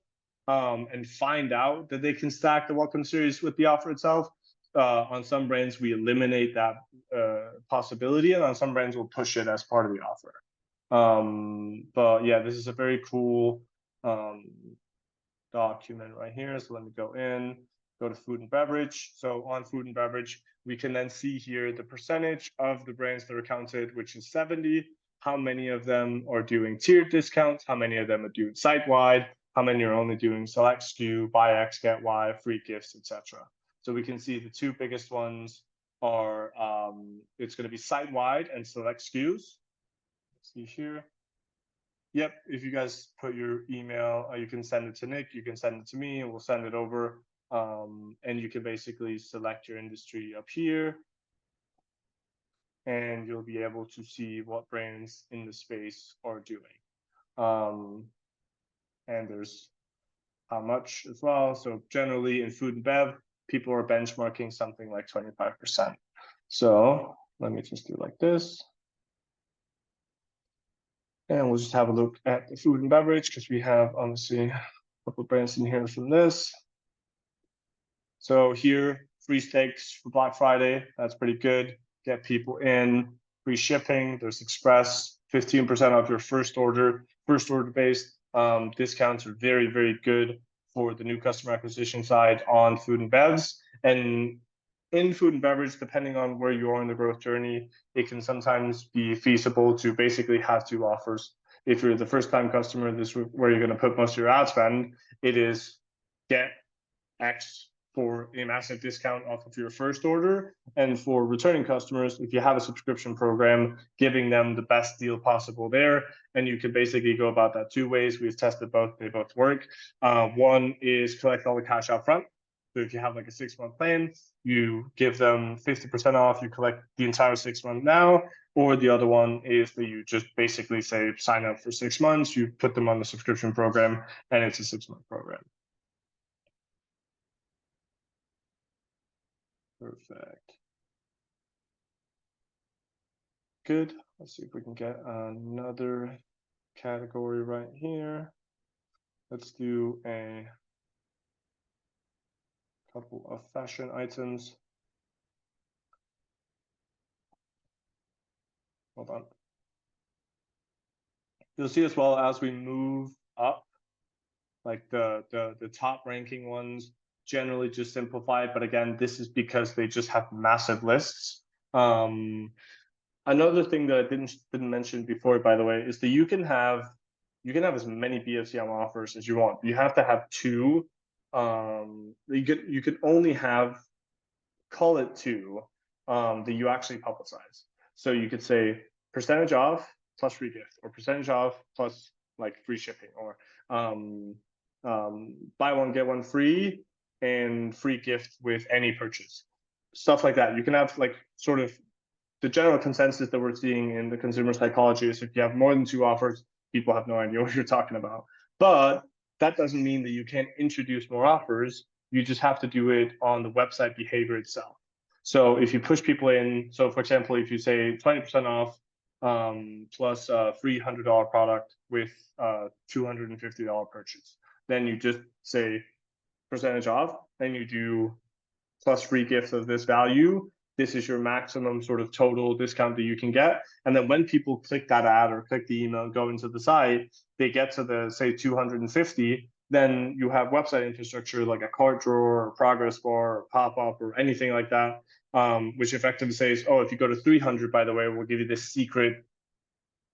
and find out that they can stack the welcome series with the offer itself. On some brands, we eliminate that possibility, and on some brands, we'll push it as part of the offer. But yeah, this is a very cool document right here. So let me go to food and beverage. So on food and beverage, we can then see here the percentage of the brands that are counted, which is 70. How many of them are doing tiered discounts? How many of them are doing site-wide? How many are only doing select SKU, buy X, get Y, free gifts, etc. So we can see the two biggest ones are, it's going to be site-wide and select SKUs. Let's see here. Yep, if you guys put your email, you can send it to Nick, you can send it to me, and we'll send it over. And you can basically select your industry up here. And you'll be able to see what brands in the space are doing. And there's how much as well. So generally in food and bev, people are benchmarking something like 25%. So let me just do like this. And we'll just have a look at the food and beverage because we have obviously a couple of brands in here from this. So here, free steaks for Black Friday. That's pretty good. Get people in. Free shipping. There's Express. 15% off your first order. First order based discounts are very, very good for the new customer acquisition side on food and bevs. And in food and beverage, depending on where you are in the growth journey, it can sometimes be feasible to basically have two offers. If you're the first time customer, this is where you're going to put most of your ad spend. It is get X for a massive discount off of your first order. And for returning customers, if you have a subscription program, giving them the best deal possible there. And you can basically go about that two ways. We've tested both, they both work. One is collect all the cash out front. So if you have like a 6-month plan, you give them 50% off, you collect the entire 6 months now. Or the other one is that you just basically say, sign up for 6 months, you put them on the subscription program, and it's a 6-month program. Perfect. Good. Let's see if we can get another category right here. Let's do a couple of fashion items. Hold on. You'll see as well as we move up, like the top ranking ones generally just simplified, but again, this is because they just have massive lists. Another thing that I didn't mention before, by the way, is that you can have as many BFCM offers as you want. You have to have two. You could only have, call it two, that you actually publicize. So you could say percentage off plus free gift, or percentage off plus like free shipping, or buy one get one free and free gift with any purchase, stuff like that. You can have like sort of the general consensus that we're seeing in the consumer psychology is if you have more than two offers, people have no idea what you're talking about. But that doesn't mean that you can't introduce more offers. You just have to do it on the website behavior itself. So if you push people in, so for example, if you say 20% off plus a free $100 product with $250 purchase, then you just say percentage off, and you do plus free gift of this value, this is your maximum sort of total discount that you can get. And then when people click that ad or click the email and go into the site, they get to the, say, 250, then you have website infrastructure like a cart drawer or progress bar or pop-up or anything like that, which effectively says, oh, if you go to 300, by the way, we'll give you this secret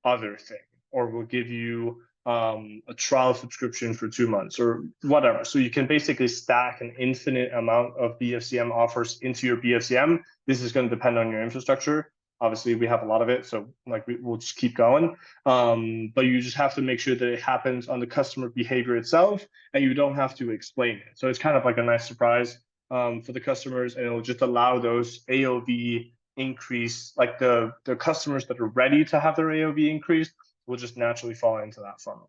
other thing, or we'll give you a trial subscription for 2 months or whatever. So you can basically stack an infinite amount of BFCM offers into your BFCM. This is going to depend on your infrastructure. Obviously, we have a lot of it, so like we'll just keep going. But you just have to make sure that it happens on the customer behavior itself, and you don't have to explain it. So it's kind of like a nice surprise for the customers, and it'll just allow those AOV increase, like the customers that are ready to have their AOV increased will just naturally fall into that funnel.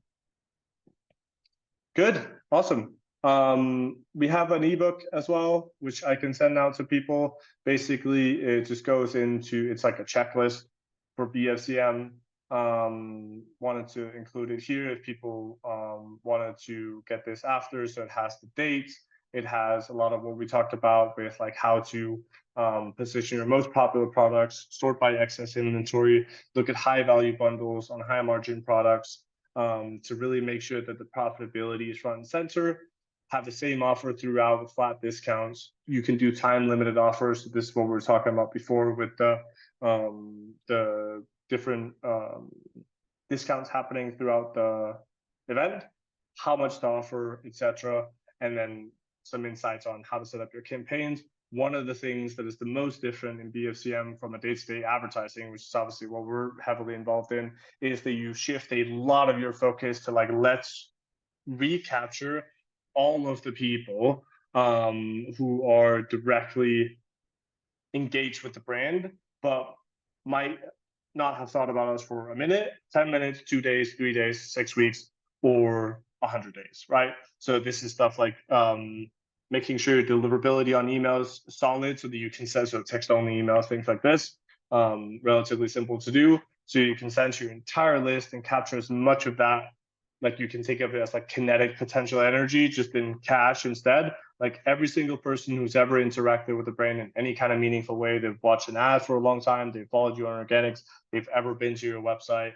Good, awesome. We have an ebook as well, which I can send out to people. Basically, it just goes into, it's like a checklist for BFCM. Wanted to include it here if people wanted to get this after. So it has the dates. It has a lot of what we talked about with like how to position your most popular products, sort by excess inventory, look at high value bundles on high margin products, to really make sure that the profitability is front and center. Have the same offer throughout with flat discounts. You can do time limited offers. This is what we were talking about before with the different discounts happening throughout the event, how much to offer, etc. And then some insights on how to set up your campaigns. One of the things that is the most different in BFCM from a day-to-day advertising, which is obviously what we're heavily involved in, is that you shift a lot of your focus to like, let's recapture all of the people who are directly engaged with the brand, but might not have thought about us for a minute, 10 minutes, 2 days, 3 days, 6 weeks, or 100 days, right? So this is stuff like making sure your deliverability on emails is solid so that you can send sort of text-only emails, things like this. Relatively simple to do. So you can send your entire list and capture as much of that, like you can think of it as like kinetic potential energy, just in cash instead. Like every single person who's ever interacted with the brand in any kind of meaningful way, they've watched an ad for a long time, they've followed you on organics, they've ever been to your website,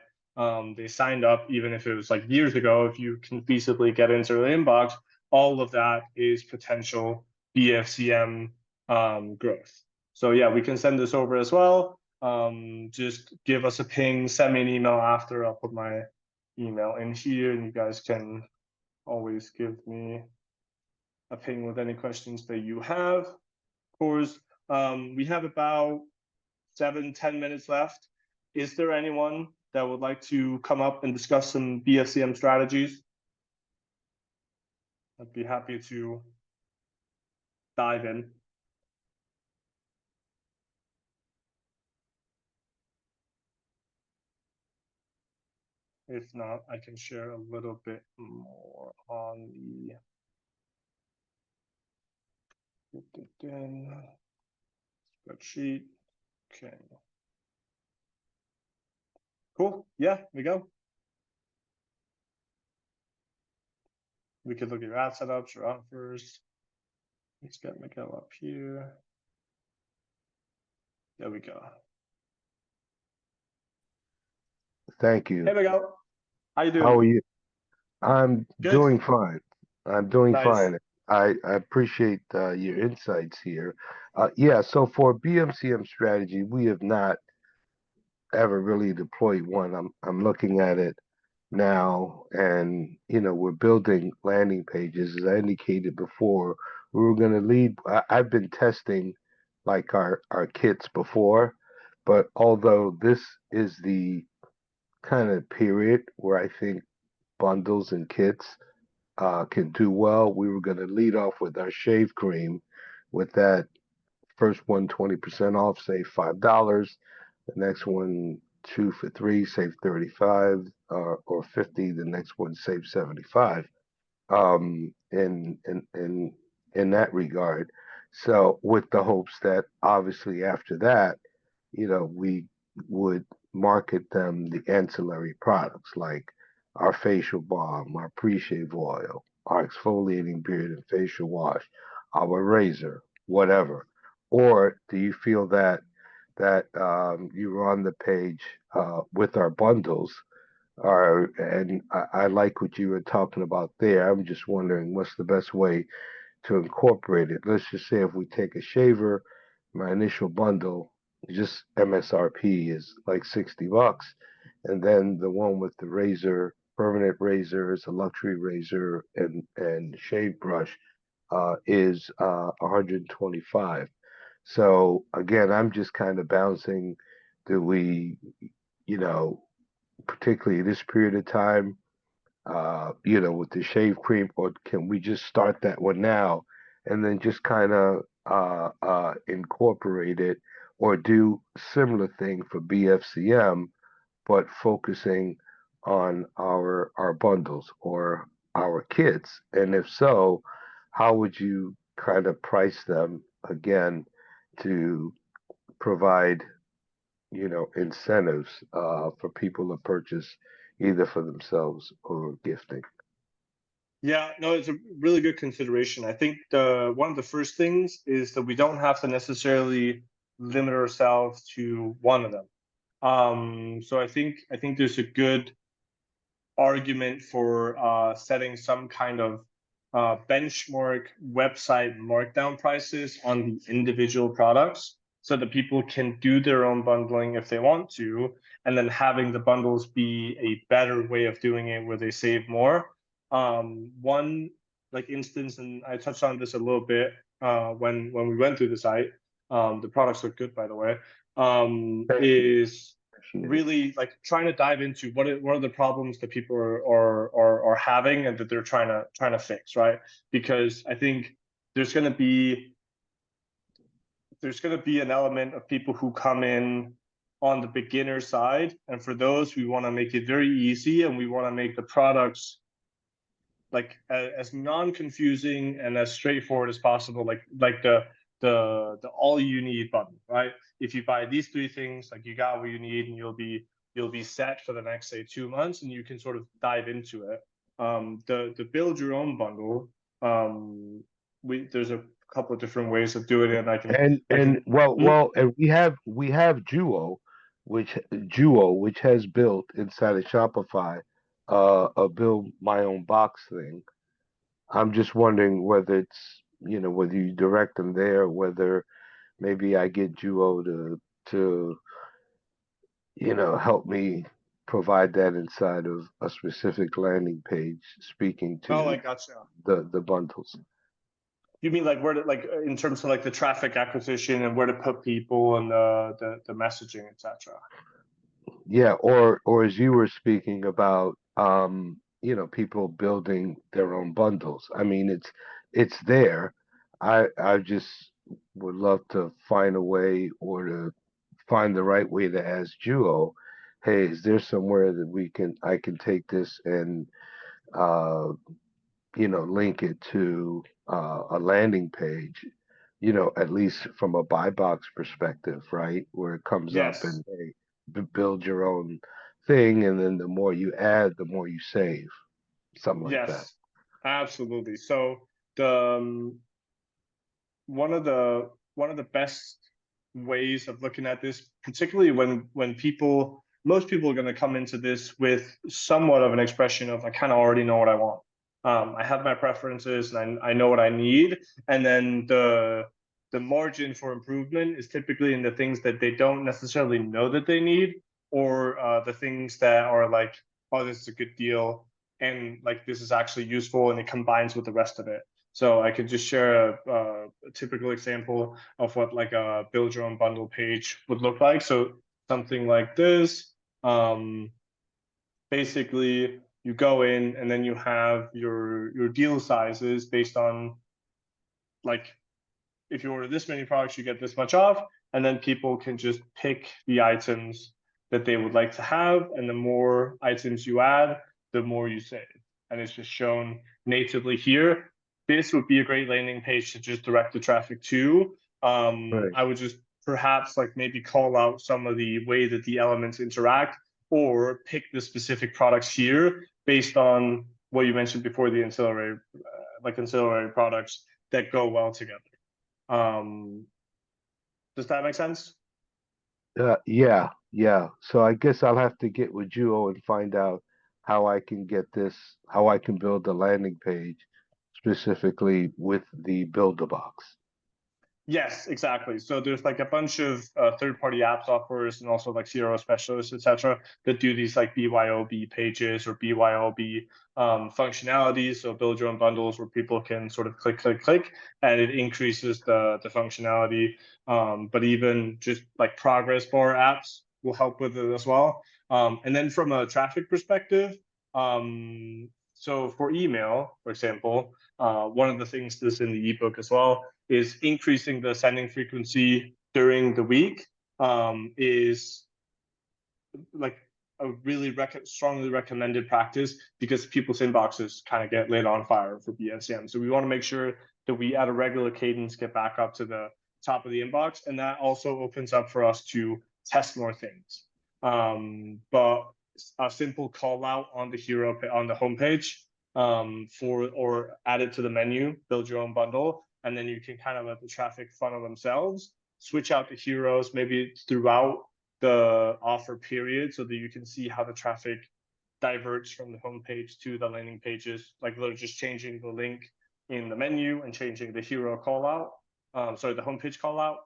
they signed up, even if it was like years ago, if you can feasibly get into the inbox, all of that is potential BFCM growth. So yeah, we can send this over as well. Just give us a ping, send me an email after. I'll put my email in here, and you guys can always give me a ping with any questions that you have. Of course, we have about 7-10 minutes left. Is there anyone that would like to come up and discuss some BFCM strategies? I'd be happy to dive in. If not, I can share a little bit more on the spreadsheet. Okay. Cool. Yeah, we go. We could look at your ad setups, your offers. Let's get Miguel up here. There we go. Thank you. Hey, Miguel. How you doing? How are you? I'm Good. doing fine. I'm doing Nice. fine. I appreciate your insights here. Yeah, so for BMCM strategy, we have not ever really deployed one. I'm looking at it now, and we're building landing pages. As I indicated before, we were going to lead. I've been testing like our kits before, but although this is the kind of period where I think bundles and kits can do well, we were going to lead off with our shave cream, with that first one 20% off, save $5. The next one 2 for 3, save 35, or 50. The next one save 75. In that regard. So with the hopes that obviously after that, we would market them the ancillary products like our facial balm, our pre-shave oil, our exfoliating beard and facial wash, our razor, whatever. or do you feel that you were on the page with our bundles? And I like what you were talking about there. I'm just wondering what's the best way to incorporate it. Let's just say if we take a shaver, my initial bundle, just MSRP is like $60, and then the one with the razor, permanent razors, a luxury razor, and shave brush is 125. So again, I'm just kind of bouncing. Do we, you know, particularly this period of time, with the shave cream, or can we just start that one now and then just kind of incorporate it or do similar thing for BFCM, but focusing on our bundles or our kits? And if so, how would you kind of price them again to provide incentives for people to purchase either for themselves or gifting? Yeah, no, it's a really good consideration. I think one of the first things is that we don't have to necessarily limit ourselves to one of them. So I think there's a good argument for setting some kind of benchmark website markdown prices on the individual products so that people can do their own bundling if they want to, and then having the bundles be a better way of doing it where they save more. One like instance, and I touched on this a little bit when we went through the site. The products look good, by the way. Is really like trying to dive into what are the problems that people are having and that they're trying to fix, right? Because I think there's going to be an element of people who come in on the beginner side, and for those we want to make it very easy, and we want to make the products like as non-confusing and as straightforward as possible, like the all you need button, right? If you buy these three things, like you got what you need, and you'll be set for the next, say, 2 months, and you can sort of dive into it. The build your own bundle, there's a couple of different ways of doing it, and I can and we have Duo, which has built inside of Shopify a build my own box thing. I'm just wondering whether it's, whether you direct them there, whether maybe I get Duo to help me provide that inside of a specific landing page speaking oh, I to gotcha. the bundles. You mean like where to, like in terms of like the traffic acquisition and where to put people and the messaging, etc. Yeah, or as you were speaking about, people building their own bundles. I mean, it's there. I just would love to find a way, or to find the right way to ask Duo, hey, is there somewhere that I can take this and uh, link it to a landing page, at least from a buy box perspective, right? Where it comes up Yes. and hey, build your own thing, and then the more you add, the more you save, something like that. Yes, absolutely. So the one of the best ways of looking at this, particularly when most people are going to come into this with somewhat of an expression of, I kind of already know what I want. I have my preferences and I know what I need, and then the margin for improvement is typically in the things that they don't necessarily know that they need, or the things that are like, oh, this is a good deal, and like this is actually useful, and it combines with the rest of it. So I could just share a typical example of what like a build your own bundle page would look like. So something like this. Basically, you go in and then you have your deal sizes based on, like, if you order this many products, you get this much off, and then people can just pick the items that they would like to have, and the more items you add, the more you save. And it's just shown natively here. This would be a great landing page to just direct the traffic to. Right. I would just perhaps like maybe call out some of the way that the elements interact, or pick the specific products here based on what you mentioned before, the ancillary products that go well together. Does that make sense? Yeah. So I guess I'll have to get with Juo and find out how I can how I can build the landing page specifically with the Builder box. Yes, exactly. So there's like a bunch of third-party app softwares and also like CRO specialists, etc., that do these like BYOB pages or BYOB functionalities. So build your own bundles where people can sort of click, and it increases the functionality. But even just like progress bar apps will help with it as well. And then from a traffic perspective, so for email, for example, one of the things that's in the ebook as well is increasing the sending frequency during the week is like a really strongly recommended practice because people's inboxes kind of get lit on fire for BFCM. So we want to make sure that we at a regular cadence get back up to the top of the inbox, and that also opens up for us to test more things. But a simple call out on the hero on the homepage or add it to the menu, build your own bundle, and then you can kind of let the traffic funnel themselves, switch out the heroes maybe throughout the offer period so that you can see how the traffic diverts from the homepage to the landing pages, like they're just changing the link in the menu and changing the hero call out, the homepage call out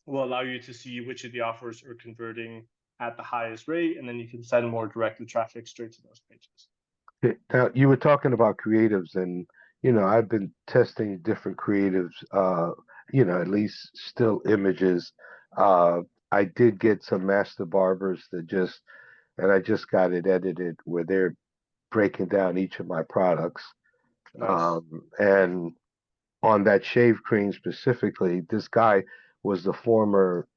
will allow you to see which of the offers are converting at the highest rate, and then you can send more directed traffic straight to those pages. Now, you were talking about creatives, and I've been testing different creatives. At least still images. I did get some master barbers and I just got it edited where they're breaking down each of my products. Nice. And on that shave cream specifically, this guy was the former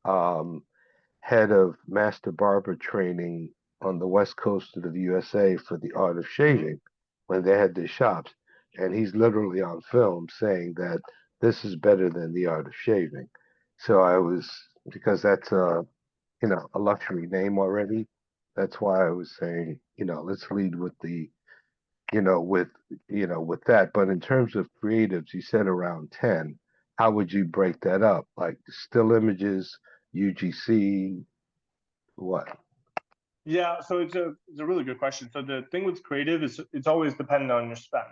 head of master barber training on the west coast of the USA for the art of shaving when they had their shops. And he's literally on film saying that this is better than the art of shaving. So because that's a luxury name already. That's why I was saying, let's lead with with that. But in terms of creatives, you said around 10. How would you break that up? Like still images, UGC, what? Yeah, so it's a really good question. So the thing with creative is it's always dependent on your spend.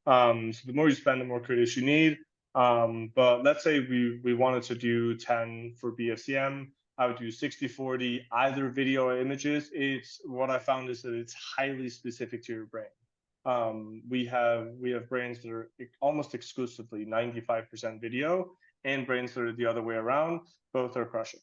So the more you spend, the more creatives you need. But let's say we wanted to do 10 for BFCM. I would do 60-40, either video or images. It's what I found is that it's highly specific to your brand. We have brands that are almost exclusively 95% video, and brands that are the other way around. Both are crushing.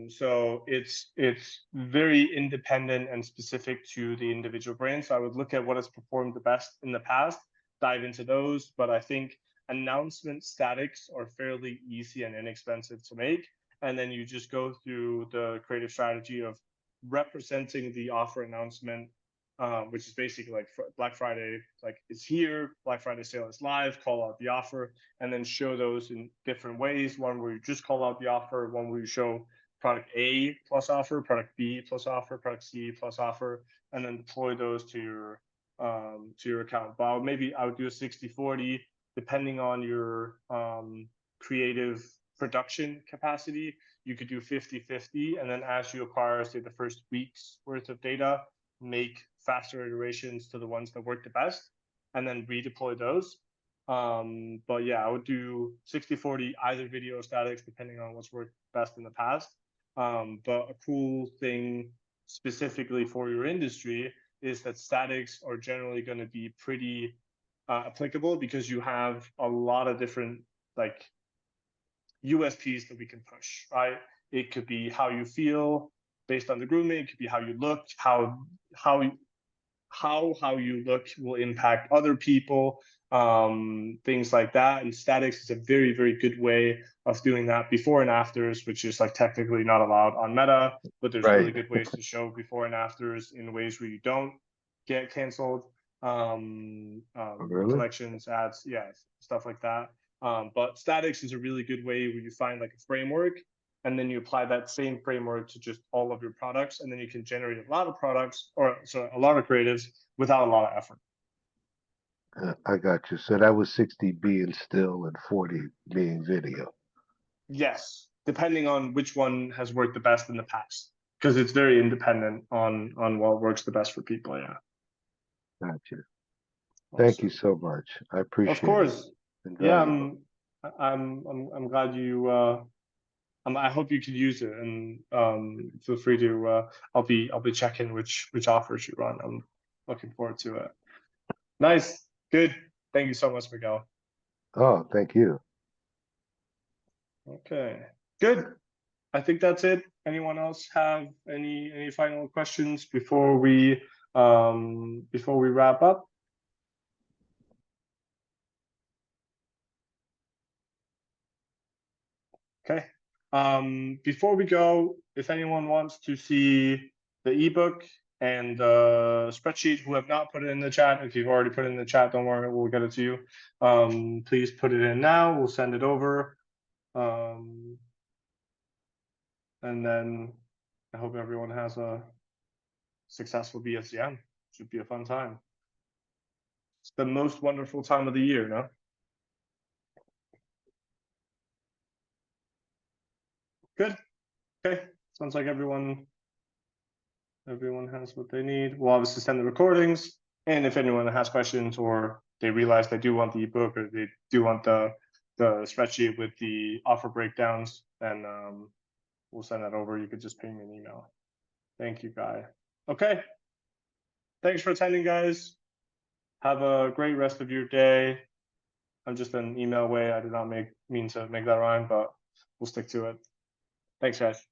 So it's very independent and specific to the individual brand. So I would look at what has performed the best in the past, dive into those. But I think announcement statics are fairly easy and inexpensive to make. And then you just go through the creative strategy of representing the offer announcement, which is basically like Black Friday, like it's here, Black Friday sale is live, call out the offer, and then show those in different ways. One where you just call out the offer, one where you show product A plus offer, product B plus offer, product C plus offer, and then deploy those to your account. But maybe I would do a 60-40, depending on your creative production capacity. You could do 50-50, and then as you acquire, say, the first week's worth of data, make faster iterations to the ones that work the best, and then redeploy those. But yeah, I would do 60-40, either video or statics, depending on what's worked best in the past. But a cool thing specifically for your industry is that statics are generally going to be pretty applicable because you have a lot of different like USPs that we can push, right? It could be how you feel based on the grooming. It could be how you look, how you look will impact other people, things like that. And statics is a very, very good way of doing that. Before and afters, which is like technically not allowed on Meta, but there's really good ways to show before and afters in ways where you don't get canceled. Really? Collections, ads, yeah, stuff like that. But statics is a really good way where you find like a framework, and then you apply that same framework to just all of your products, and then you can generate a lot of products, or so a lot of creatives without a lot of effort. I got you. So that was 60 being still and 40 being video. Yes, depending on which one has worked the best in the past, because it's very independent on what works the best for people. Yeah. Gotcha. Thank you Awesome. so much. I appreciate Of course. it. Yeah, Invaluable. I'm glad you. I hope you could use it, and feel free to. I'll be checking which offers you run. I'm looking forward to it. Nice, good. Thank you so much, Miguel. Oh, thank you. Okay, good. I think that's it. Anyone else have any final questions before we wrap up? Okay. Before we go, if anyone wants to see the ebook and the spreadsheet who have not put it in the chat, if you've already put it in the chat, don't worry, we'll get it to you. Please put it in now. We'll send it over. And then I hope everyone has a successful BFCM. Should be a fun time. It's the most wonderful time of the year, no? Good. Okay. Sounds like everyone has what they need. We'll obviously send the recordings. And if anyone has questions or they realize they do want the ebook or they do want the spreadsheet with the offer breakdowns, then we'll send that over. You could just ping me an email. Thank you, Guy. Okay. Thanks for attending, guys. Have a great rest of your day. I'm just an email away. I did not mean to make that rhyme, but we'll stick to it. Thanks, guys.